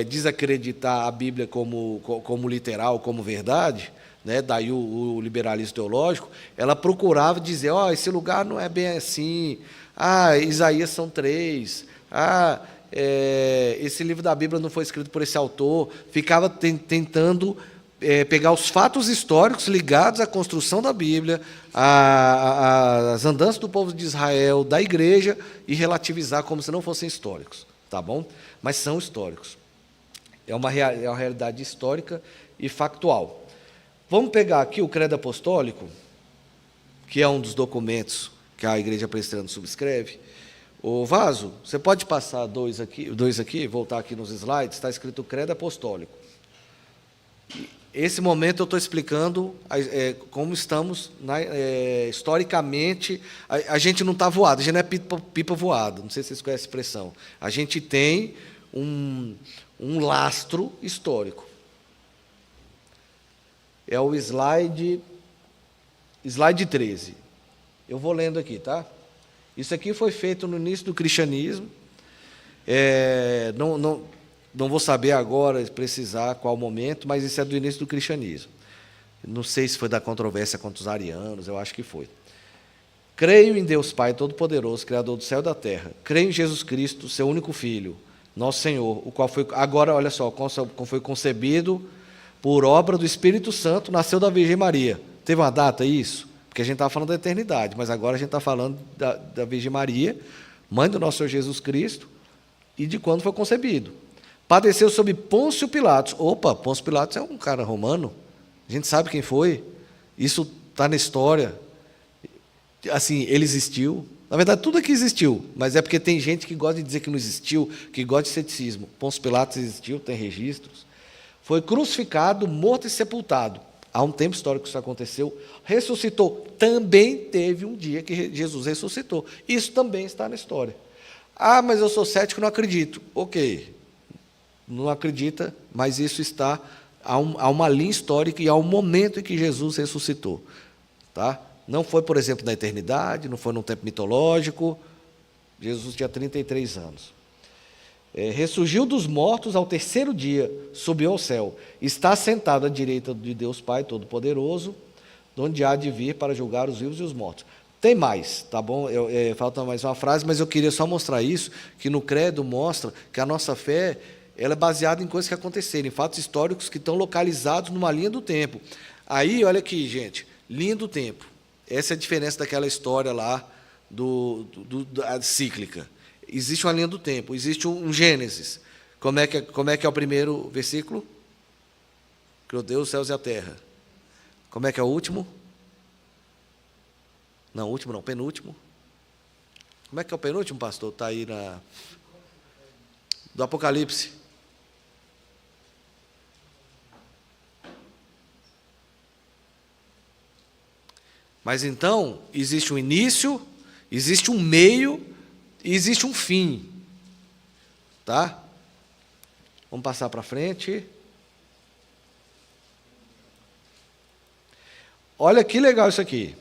desacreditar a Bíblia como literal, como verdade, né? Daí o liberalismo teológico, ela procurava dizer, esse lugar não é bem assim, Isaías são 3, esse livro da Bíblia não foi escrito por esse autor, ficava tentando pegar os fatos históricos ligados à construção da Bíblia, às andanças do povo de Israel, da igreja, e relativizar como se não fossem históricos, tá bom? Mas são históricos. É uma realidade histórica e factual. Vamos pegar aqui o Credo Apostólico, que é um dos documentos que a Igreja Presbiteriana subscreve. Ô Vaso, você pode passar dois aqui, voltar aqui nos slides, está escrito credo apostólico. Esse momento eu estou explicando como estamos historicamente. A gente não está voado, a gente não é pipa voada, não sei se vocês conhecem a expressão. A gente tem um lastro histórico. É o slide 13. Eu vou lendo aqui, tá? Isso aqui foi feito no início do cristianismo. Não vou saber agora precisar qual momento, mas isso é do início do cristianismo. Não sei se foi da controvérsia contra os arianos, eu acho que foi. Creio em Deus Pai Todo-Poderoso, Criador do céu e da terra. Creio em Jesus Cristo, seu único Filho, nosso Senhor, o qual foi, agora, olha só, foi concebido por obra do Espírito Santo, nasceu da Virgem Maria. Teve uma data isso? Porque a gente estava falando da eternidade, mas agora a gente está falando da Virgem Maria, mãe do nosso Senhor Jesus Cristo, e de quando foi concebido. Padeceu sob Pôncio Pilatos. Opa, Pôncio Pilatos é um cara romano. A gente sabe quem foi. Isso está na história. Assim, ele existiu. Na verdade, tudo aqui existiu, mas é porque tem gente que gosta de dizer que não existiu, que gosta de ceticismo. Pôncio Pilatos existiu, tem registros. Foi crucificado, morto e sepultado. Há um tempo histórico que isso aconteceu. Ressuscitou. Também teve um dia que Jesus ressuscitou. Isso também está na história. Ah, mas eu sou cético e não acredito. Ok. Não acredita, mas isso está, há uma linha histórica e há um momento em que Jesus ressuscitou. Tá? Não foi, por exemplo, na eternidade, não foi num tempo mitológico. Jesus tinha 33 anos. Ressurgiu dos mortos ao terceiro dia, subiu ao céu. Está sentado à direita de Deus Pai Todo-Poderoso, de onde há de vir para julgar os vivos e os mortos. Tem mais, tá bom? Falta mais uma frase, mas eu queria só mostrar isso, que no credo mostra que a nossa fé ela é baseada em coisas que aconteceram, em fatos históricos que estão localizados numa linha do tempo. Aí, olha aqui, gente, linha do tempo. Essa é a diferença daquela história lá da cíclica. Existe uma linha do tempo, existe um Gênesis. Como é que é o primeiro versículo? Criou Deus os céus e a terra. Como é que é o último? Não, último não, penúltimo. Como é que é o penúltimo, pastor? Está aí do Apocalipse. Mas então, existe um início, existe um meio e existe um fim. Tá? Vamos passar para frente. Olha que legal isso aqui.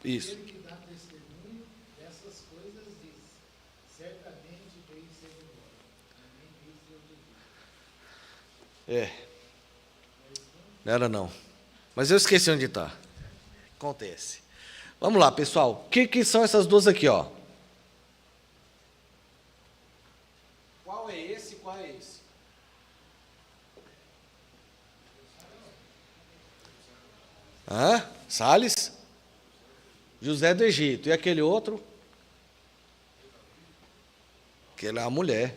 Isso. Aquele que dá testemunho dessas coisas diz: certamente veio ser embora. Ninguém viu seu devido. Não era não. Mas eu esqueci onde está. Acontece. Vamos lá, pessoal. O que são essas duas aqui, ó? Qual é esse e qual é esse? Salles? José do Egito. E aquele outro? Aquele é a mulher.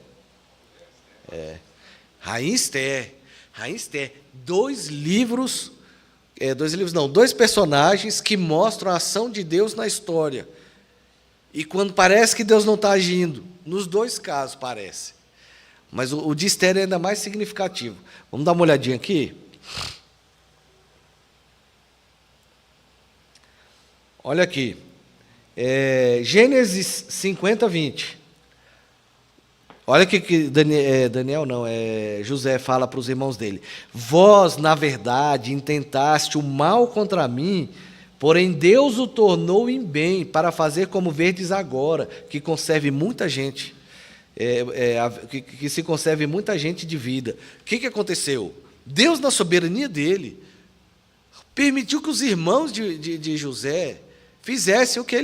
Rainha Esther. Rainha Esther. Dois personagens que mostram a ação de Deus na história. E quando parece que Deus não está agindo. Nos dois casos parece. Mas o de Esther é ainda mais significativo. Vamos dar uma olhadinha aqui? Olha aqui. Gênesis 50, 20. Olha o que José fala para os irmãos dele. Vós, na verdade, intentaste o mal contra mim, porém Deus o tornou em bem, para fazer como verdes agora, que conserve muita gente, que se conserve muita gente de vida. O que aconteceu? Deus, na soberania dele, permitiu que os irmãos de José fizessem o que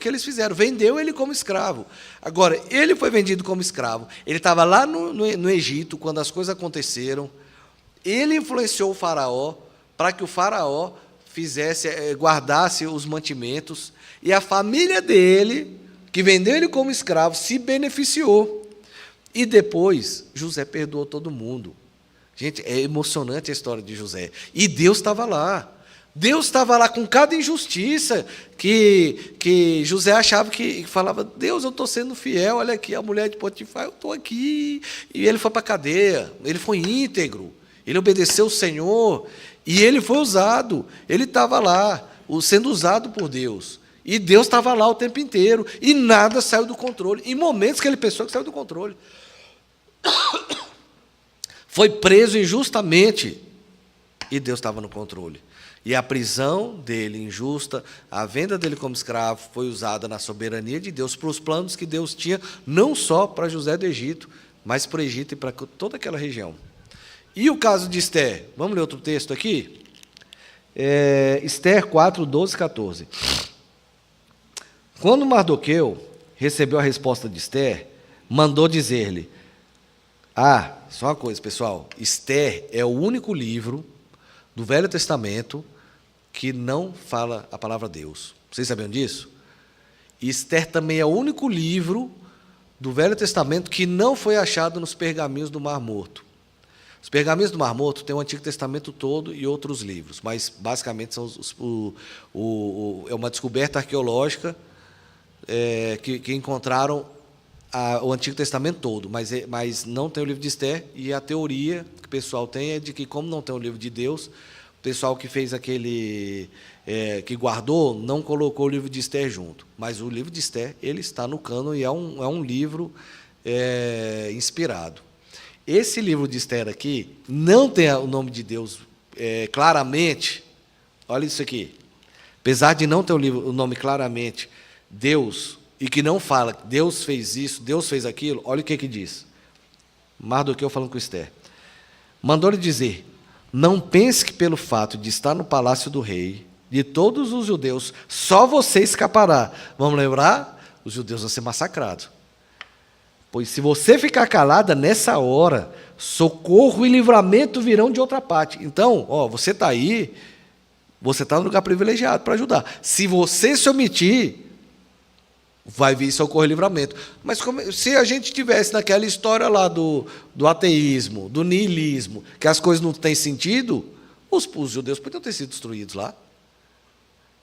eles fizeram, vendeu ele como escravo. Agora, ele foi vendido como escravo, ele estava lá no Egito, quando as coisas aconteceram, ele influenciou o faraó, para que o faraó guardasse os mantimentos, e a família dele, que vendeu ele como escravo, se beneficiou. E depois, José perdoou todo mundo. Gente, é emocionante a história de José. E Deus estava lá. Deus estava lá com cada injustiça que José achava que falava, Deus, eu estou sendo fiel, olha aqui, a mulher de Potifar, eu estou aqui. E ele foi para a cadeia, ele foi íntegro, ele obedeceu o Senhor, e ele foi usado, ele estava lá, sendo usado por Deus. E Deus estava lá o tempo inteiro, e nada saiu do controle. Em momentos que ele pensou que saiu do controle. Foi preso injustamente, e Deus estava no controle. E a prisão dele injusta, a venda dele como escravo, foi usada na soberania de Deus, para os planos que Deus tinha, não só para José do Egito, mas para o Egito e para toda aquela região. E o caso de Esther? Vamos ler outro texto aqui? Esther 4, 12, 14. Quando Mardoqueu recebeu a resposta de Esther, mandou dizer-lhe, só uma coisa, pessoal, Esther é o único livro do Velho Testamento que não fala a palavra Deus. Vocês sabiam disso? Esther também é o único livro do Velho Testamento que não foi achado nos pergaminhos do Mar Morto. Os pergaminhos do Mar Morto têm o Antigo Testamento todo e outros livros, mas basicamente são é uma descoberta arqueológica que encontraram o Antigo Testamento todo, mas não tem o livro de Esther, e a teoria que o pessoal tem é de que, como não tem o livro de Deus, o pessoal que fez que guardou, não colocou o livro de Esther junto. Mas o livro de Esther, ele está no cânon e é um livro inspirado. Esse livro de Esther aqui não tem o nome de Deus claramente. Olha isso aqui. Apesar de não ter o nome claramente, Deus, e que não fala, Deus fez isso, Deus fez aquilo, olha o que diz. Mardoqueu falando com Esther. Mandou-lhe dizer, não pense que pelo fato de estar no palácio do rei, de todos os judeus, só você escapará. Vamos lembrar? Os judeus vão ser massacrados. Pois se você ficar calada nessa hora, socorro e livramento virão de outra parte. Então, você está aí, você está no lugar privilegiado para ajudar. Se você se omitir, vai vir socorro e livramento. Mas se a gente tivesse naquela história lá do ateísmo, do niilismo, que as coisas não têm sentido, os judeus podiam ter sido destruídos lá.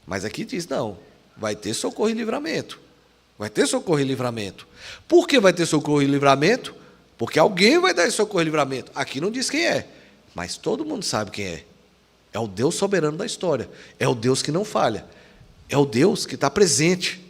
Mas aqui diz, não, vai ter socorro e livramento. Vai ter socorro e livramento. Por que vai ter socorro e livramento? Porque alguém vai dar esse socorro e livramento. Aqui não diz quem é, mas todo mundo sabe quem é. É o Deus soberano da história. É o Deus que não falha. É o Deus que está presente.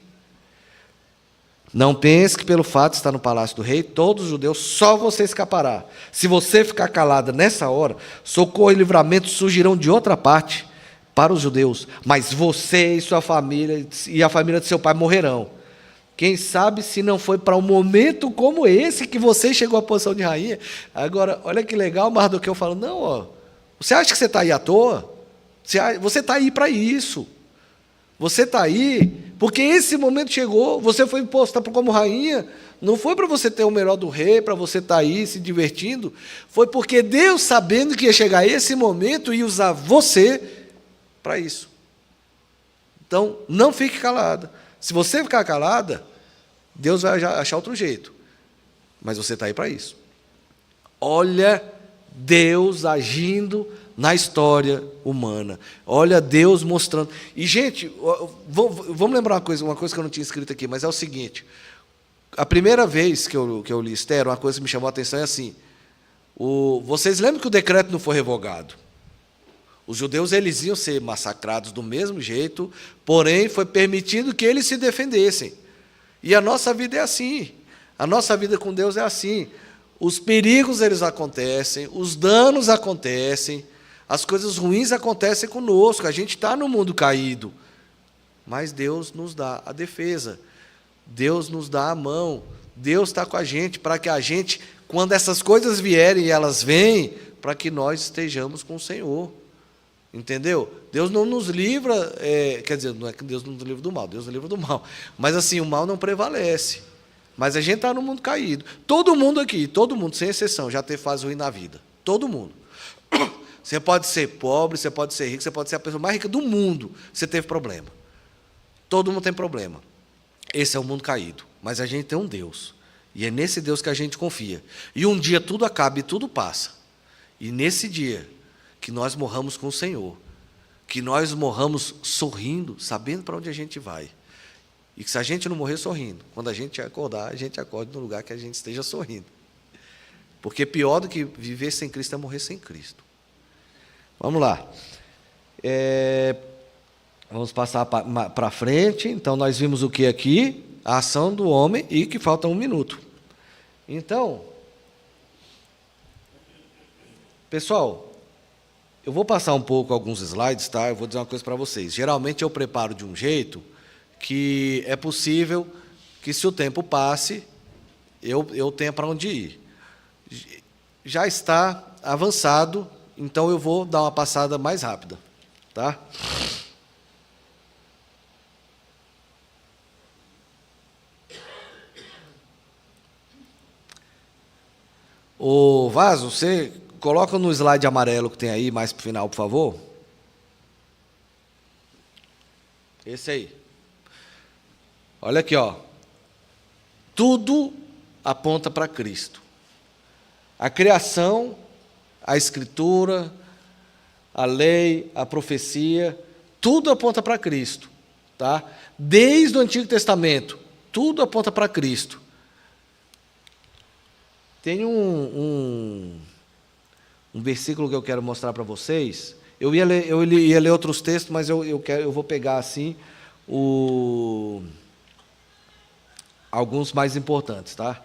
Não pense que pelo fato de estar no palácio do rei, todos os judeus, só você escapará. Se você ficar calada nessa hora, socorro e livramento surgirão de outra parte para os judeus, mas você e sua família e a família de seu pai morrerão. Quem sabe se não foi para um momento como esse que você chegou à posição de rainha. Agora, olha que legal, Mardoqueu falando, não, você acha que você está aí à toa? Você está aí para isso. Você está aí porque esse momento chegou, você foi imposta como rainha, não foi para você ter o melhor do rei, para você estar aí se divertindo, foi porque Deus, sabendo que ia chegar esse momento, ia usar você para isso. Então, não fique calada. Se você ficar calada, Deus vai achar outro jeito. Mas você está aí para isso. Olha Deus agindo na história humana. Olha Deus mostrando. E, gente, vamos lembrar uma coisa que eu não tinha escrito aqui, mas é o seguinte. A primeira vez que eu li Esther, uma coisa que me chamou a atenção é assim. Vocês lembram que o decreto não foi revogado? Os judeus eles iam ser massacrados do mesmo jeito, porém foi permitido que eles se defendessem. E a nossa vida é assim. A nossa vida com Deus é assim. Os perigos eles acontecem, os danos acontecem, as coisas ruins acontecem conosco. A gente está no mundo caído, mas Deus nos dá a defesa. Deus nos dá a mão. Deus está com a gente para que a gente, quando essas coisas vierem e elas vêm, para que nós estejamos com o Senhor. Entendeu? Deus não nos livra, quer dizer, não é que Deus não nos livra do mal, Deus nos livra do mal. Mas assim, o mal não prevalece. Mas a gente está no mundo caído. Todo mundo aqui, todo mundo, sem exceção, já teve fase ruim na vida. Todo mundo. Você pode ser pobre, você pode ser rico, você pode ser a pessoa mais rica do mundo. Você teve problema. Todo mundo tem problema. Esse é o mundo caído. Mas a gente tem um Deus. E é nesse Deus que a gente confia. E um dia tudo acaba e tudo passa. E nesse dia que nós morramos com o Senhor, que nós morramos sorrindo, sabendo para onde a gente vai. E que se a gente não morrer sorrindo, quando a gente acordar, a gente acorde no lugar que a gente esteja sorrindo. Porque pior do que viver sem Cristo é morrer sem Cristo. Vamos lá. Vamos passar para frente. Então, nós vimos o que aqui? A ação do homem e que falta 1 minuto. Então, pessoal, eu vou passar um pouco alguns slides, tá? Eu vou dizer uma coisa para vocês. Geralmente eu preparo de um jeito que é possível que, se o tempo passe, eu tenha para onde ir. Já está avançado, então eu vou dar uma passada mais rápida, tá? Ô, Vaso, você coloca no slide amarelo que tem aí, mais para o final, por favor. Esse aí. Olha aqui, ó. Tudo aponta para Cristo. A criação, a Escritura, a lei, a profecia, tudo aponta para Cristo, tá? Desde o Antigo Testamento, tudo aponta para Cristo. Tem um versículo que eu quero mostrar para vocês. Eu ia ler outros textos, mas eu vou pegar assim alguns mais importantes, tá?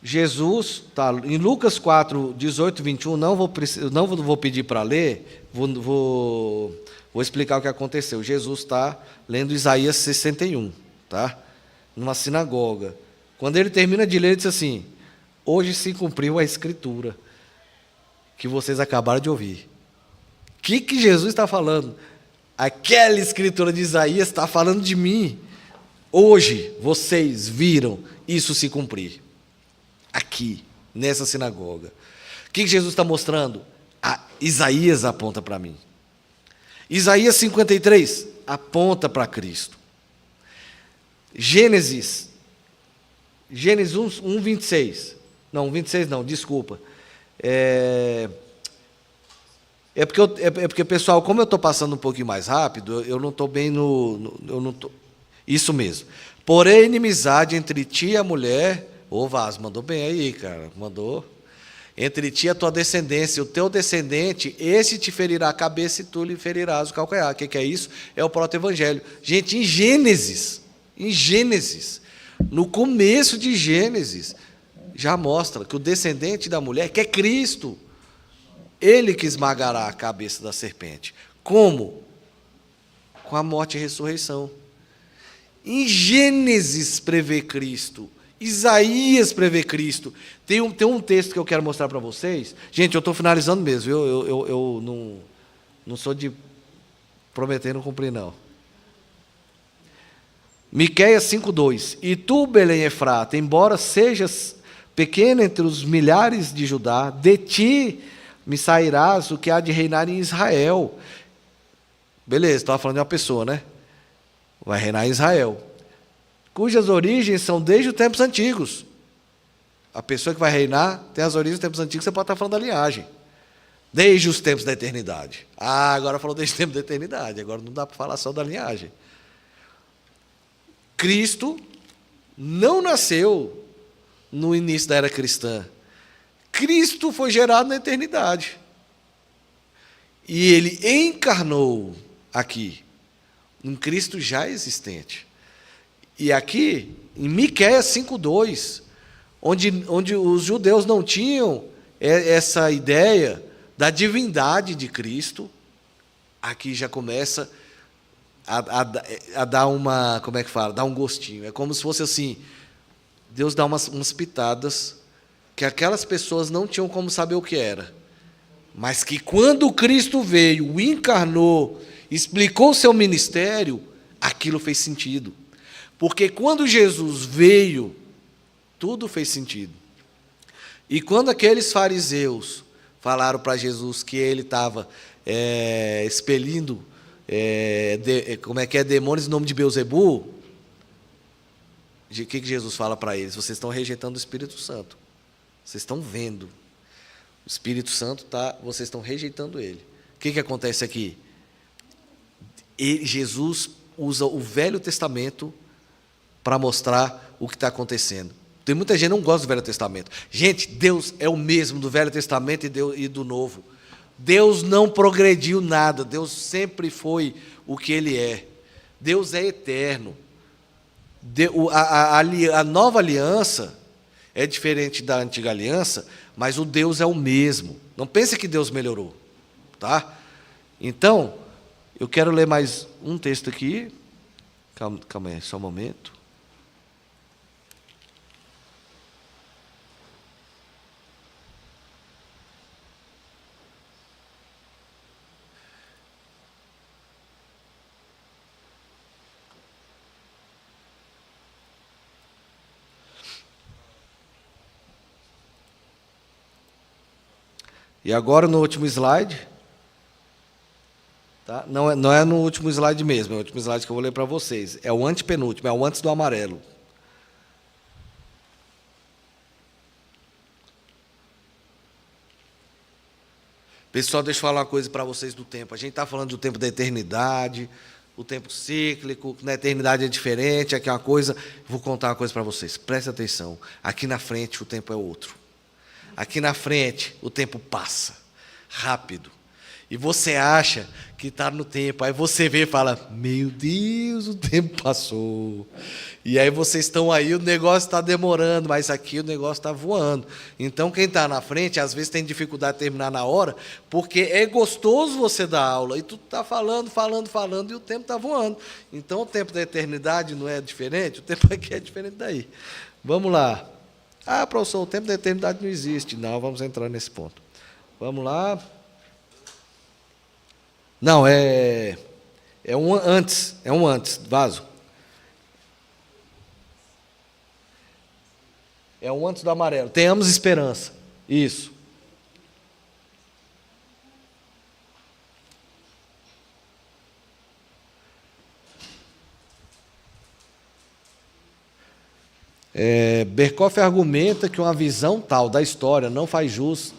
Jesus, tá, em Lucas 4, 18 e 21, não vou pedir para ler, vou explicar o que aconteceu. Jesus está lendo Isaías 61, tá? Numa sinagoga. Quando ele termina de ler, ele diz assim: hoje se cumpriu a Escritura que vocês acabaram de ouvir. O que Jesus está falando? Aquela Escritura de Isaías está falando de mim. Hoje vocês viram isso se cumprir. Aqui, nessa sinagoga. O que Jesus está mostrando? Isaías aponta para mim. Isaías 53 aponta para Cristo. Gênesis 1, 26. Não, 26 não, desculpa. É porque, pessoal, como eu estou passando um pouquinho mais rápido, eu não estou bem isso mesmo. Porém, inimizade entre ti e a mulher. Ô, Vaz, mandou bem aí, cara. Mandou. Entre ti e a tua descendência, o teu descendente, esse te ferirá a cabeça e tu lhe ferirás o calcanhar. O que é isso? É o proto-evangelho. Gente, em Gênesis, no começo de Gênesis, já mostra que o descendente da mulher, que é Cristo, ele que esmagará a cabeça da serpente. Como? Com a morte e ressurreição. Em Gênesis prevê Cristo. Isaías prevê Cristo. Tem um texto que eu quero mostrar para vocês. Gente, eu estou finalizando mesmo. Eu não sou de prometer e não cumprir, não. Miqueias 5:2. E tu, Belém Efrata, embora sejas pequena entre os milhares de Judá, de ti me sairás o que há de reinar em Israel. Beleza, estava falando de uma pessoa, né? Vai reinar em Israel, cujas origens são desde os tempos antigos. A pessoa que vai reinar tem as origens dos tempos antigos, você pode estar falando da linhagem. Desde os tempos da eternidade. Agora falou desde o tempo da eternidade, agora não dá para falar só da linhagem. Cristo não nasceu no início da era cristã. Cristo foi gerado na eternidade. E ele encarnou aqui, um Cristo já existente. E aqui, em Miqueias 5:2, onde os judeus não tinham essa ideia da divindade de Cristo, aqui já começa a dar uma, como é que fala? Dar um gostinho. É como se fosse assim, Deus dá umas pitadas que aquelas pessoas não tinham como saber o que era. Mas que quando Cristo veio, encarnou, explicou o seu ministério, aquilo fez sentido. Porque quando Jesus veio, tudo fez sentido. E quando aqueles fariseus falaram para Jesus que ele estava expelindo demônios em nome de Beelzebu, o que Jesus fala para eles? Vocês estão rejeitando o Espírito Santo. Vocês estão vendo. O Espírito Santo vocês estão rejeitando ele. O que acontece aqui? Jesus usa o Velho Testamento para mostrar o que está acontecendo. Tem muita gente que não gosta do Velho Testamento. Gente, Deus é o mesmo do Velho Testamento e do Novo. Deus não progrediu nada. Deus sempre foi o que Ele é. Deus é eterno. A nova aliança é diferente da antiga aliança, mas o Deus é o mesmo. Não pense que Deus melhorou, tá? Então, eu quero ler mais um texto aqui. Calma aí, só um momento. E agora no último slide, tá? Não é no último slide mesmo, é o último slide que eu vou ler para vocês. É o antepenúltimo, é o antes do amarelo. Pessoal, deixa eu falar uma coisa para vocês do tempo. A gente está falando do tempo da eternidade, o tempo cíclico, na eternidade é diferente, aqui é uma coisa. Vou contar uma coisa para vocês, presta atenção. Aqui na frente o tempo é outro. Aqui na frente, o tempo passa, rápido. E você acha que está no tempo. Aí você vê e fala, meu Deus, o tempo passou. E aí vocês estão aí, o negócio está demorando, mas aqui o negócio está voando. Então, quem está na frente, às vezes tem dificuldade de terminar na hora, porque é gostoso você dar aula. E tu está falando, e o tempo está voando. Então, o tempo da eternidade não é diferente? O tempo aqui é diferente daí. Vamos lá. Ah, professor, o tempo da eternidade não existe. Não, vamos entrar nesse ponto. Vamos lá. Não, é um antes, vaso. É um antes do amarelo. Tenhamos esperança. Isso. Berkoff argumenta que uma visão tal da história não faz jus,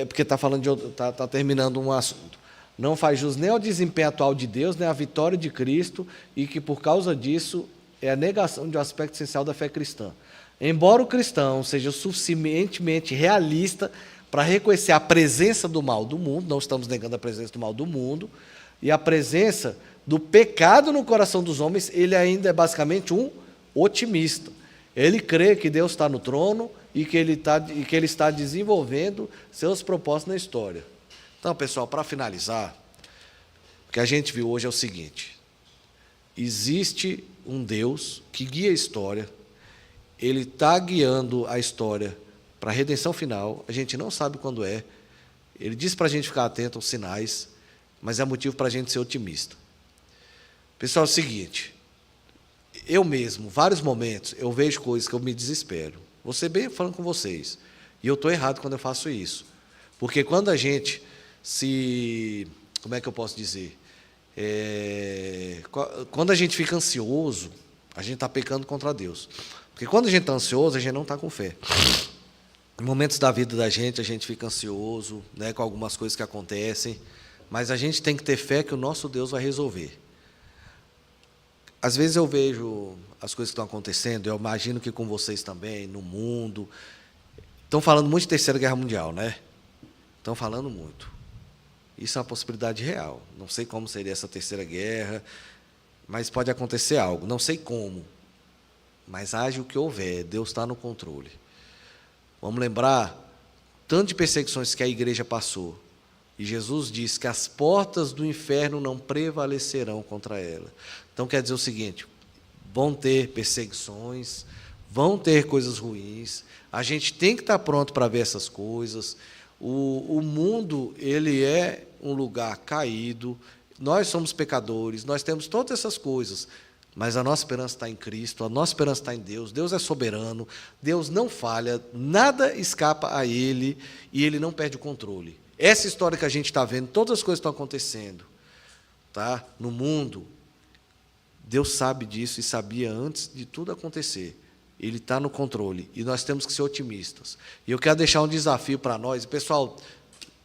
porque está terminando um assunto, não faz jus nem ao desempenho atual de Deus, nem à vitória de Cristo, e que, por causa disso, é a negação de um aspecto essencial da fé cristã. Embora o cristão seja suficientemente realista para reconhecer a presença do mal do mundo, não estamos negando a presença do mal do mundo, e a presença do pecado no coração dos homens, ele ainda é basicamente um otimista. Ele crê que Deus está no trono e que ele está desenvolvendo seus propósitos na história. Então, pessoal, para finalizar, o que a gente viu hoje é o seguinte: existe um Deus que guia a história, Ele está guiando a história para a redenção final, a gente não sabe quando é, Ele diz para a gente ficar atento aos sinais, mas é motivo para a gente ser otimista. Pessoal, é o seguinte, eu mesmo, vários momentos, eu vejo coisas que eu me desespero. Vou ser bem falando com vocês. E eu estou errado quando eu faço isso. Porque quando a gente como é que eu posso dizer? Quando a gente fica ansioso, a gente está pecando contra Deus. Porque quando a gente está ansioso, a gente não está com fé. Em momentos da vida da gente, a gente fica ansioso, né, com algumas coisas que acontecem, mas a gente tem que ter fé que o nosso Deus vai resolver. Às vezes eu vejo as coisas que estão acontecendo, eu imagino que com vocês também, no mundo. Estão falando muito de Terceira Guerra Mundial, né? Estão falando muito. Isso é uma possibilidade real. Não sei como seria essa Terceira Guerra, mas pode acontecer algo. Não sei como, mas haja o que houver, Deus está no controle. Vamos lembrar tanto de perseguições que a igreja passou. E Jesus disse que as portas do inferno não prevalecerão contra ela. Então, quer dizer o seguinte, vão ter perseguições, vão ter coisas ruins, a gente tem que estar pronto para ver essas coisas. O mundo, ele é um lugar caído, nós somos pecadores, nós temos todas essas coisas, mas a nossa esperança está em Cristo, a nossa esperança está em Deus, Deus é soberano, Deus não falha, nada escapa a Ele, e Ele não perde o controle. Essa história que a gente está vendo, todas as coisas que estão acontecendo, tá, no mundo, Deus sabe disso e sabia antes de tudo acontecer. Ele está no controle e nós temos que ser otimistas. E eu quero deixar um desafio para nós. Pessoal,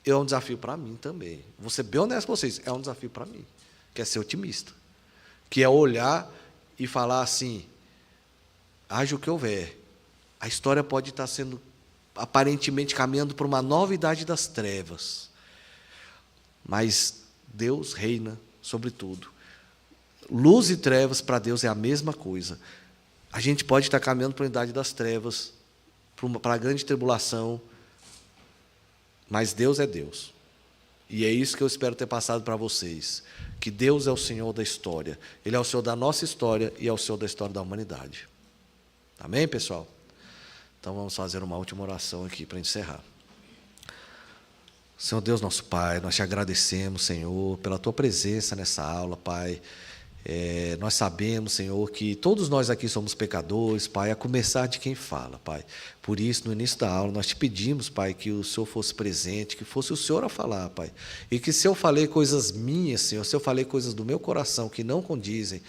é um desafio para mim também. Vou ser bem honesto com vocês, é um desafio para mim, que é ser otimista. Que é olhar e falar assim, haja o que houver. A história pode estar sendo, aparentemente, caminhando para uma nova idade das trevas. Mas Deus reina sobre tudo. Luz e trevas para Deus é a mesma coisa. A gente pode estar caminhando para a idade das trevas, para a grande tribulação, mas Deus é Deus. E é isso que eu espero ter passado para vocês, que Deus é o Senhor da história. Ele é o Senhor da nossa história e é o Senhor da história da humanidade. Amém, pessoal? Então vamos fazer uma última oração aqui para encerrar. Senhor Deus, nosso Pai, nós te agradecemos, Senhor, pela Tua presença nessa aula, Pai. Nós sabemos, Senhor, que todos nós aqui somos pecadores, Pai, a começar de quem fala, Pai. Por isso, no início da aula, nós te pedimos, Pai, que o Senhor fosse presente, que fosse o Senhor a falar, Pai. E que se eu falei coisas minhas, Senhor, se eu falei coisas do meu coração que não condizem,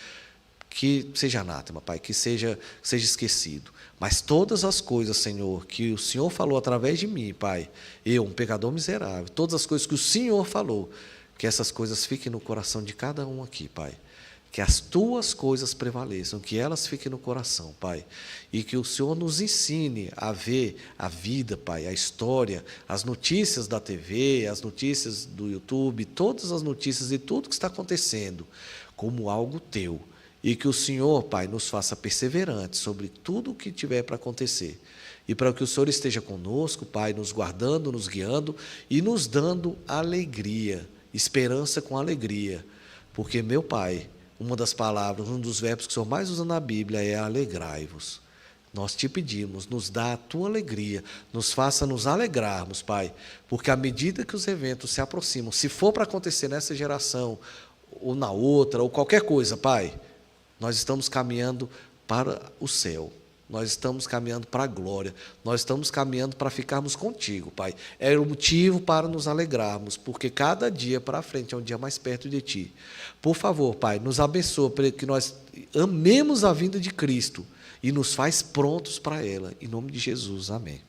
que seja anátema, Pai, que seja esquecido. Mas todas as coisas, Senhor, que o Senhor falou através de mim, Pai, eu, um pecador miserável, todas as coisas que o Senhor falou, que essas coisas fiquem no coração de cada um aqui, Pai. Que as Tuas coisas prevaleçam, que elas fiquem no coração, Pai. E que o Senhor nos ensine a ver a vida, Pai, a história, as notícias da TV, as notícias do YouTube, todas as notícias e tudo que está acontecendo, como algo Teu. E que o Senhor, Pai, nos faça perseverantes sobre tudo o que tiver para acontecer. E para que o Senhor esteja conosco, Pai, nos guardando, nos guiando e nos dando alegria, esperança com alegria. Porque, meu Pai, uma das palavras, um dos verbos que o Senhor mais usa na Bíblia é alegrai-vos. Nós te pedimos, nos dá a Tua alegria, nos faça nos alegrarmos, Pai, porque à medida que os eventos se aproximam, se for para acontecer nessa geração, ou na outra, ou qualquer coisa, Pai, nós estamos caminhando para o céu, nós estamos caminhando para a glória, nós estamos caminhando para ficarmos contigo, Pai. É o motivo para nos alegrarmos, porque cada dia para frente é um dia mais perto de Ti. Por favor, Pai, nos abençoa para que nós amemos a vinda de Cristo e nos faz prontos para ela. Em nome de Jesus, amém.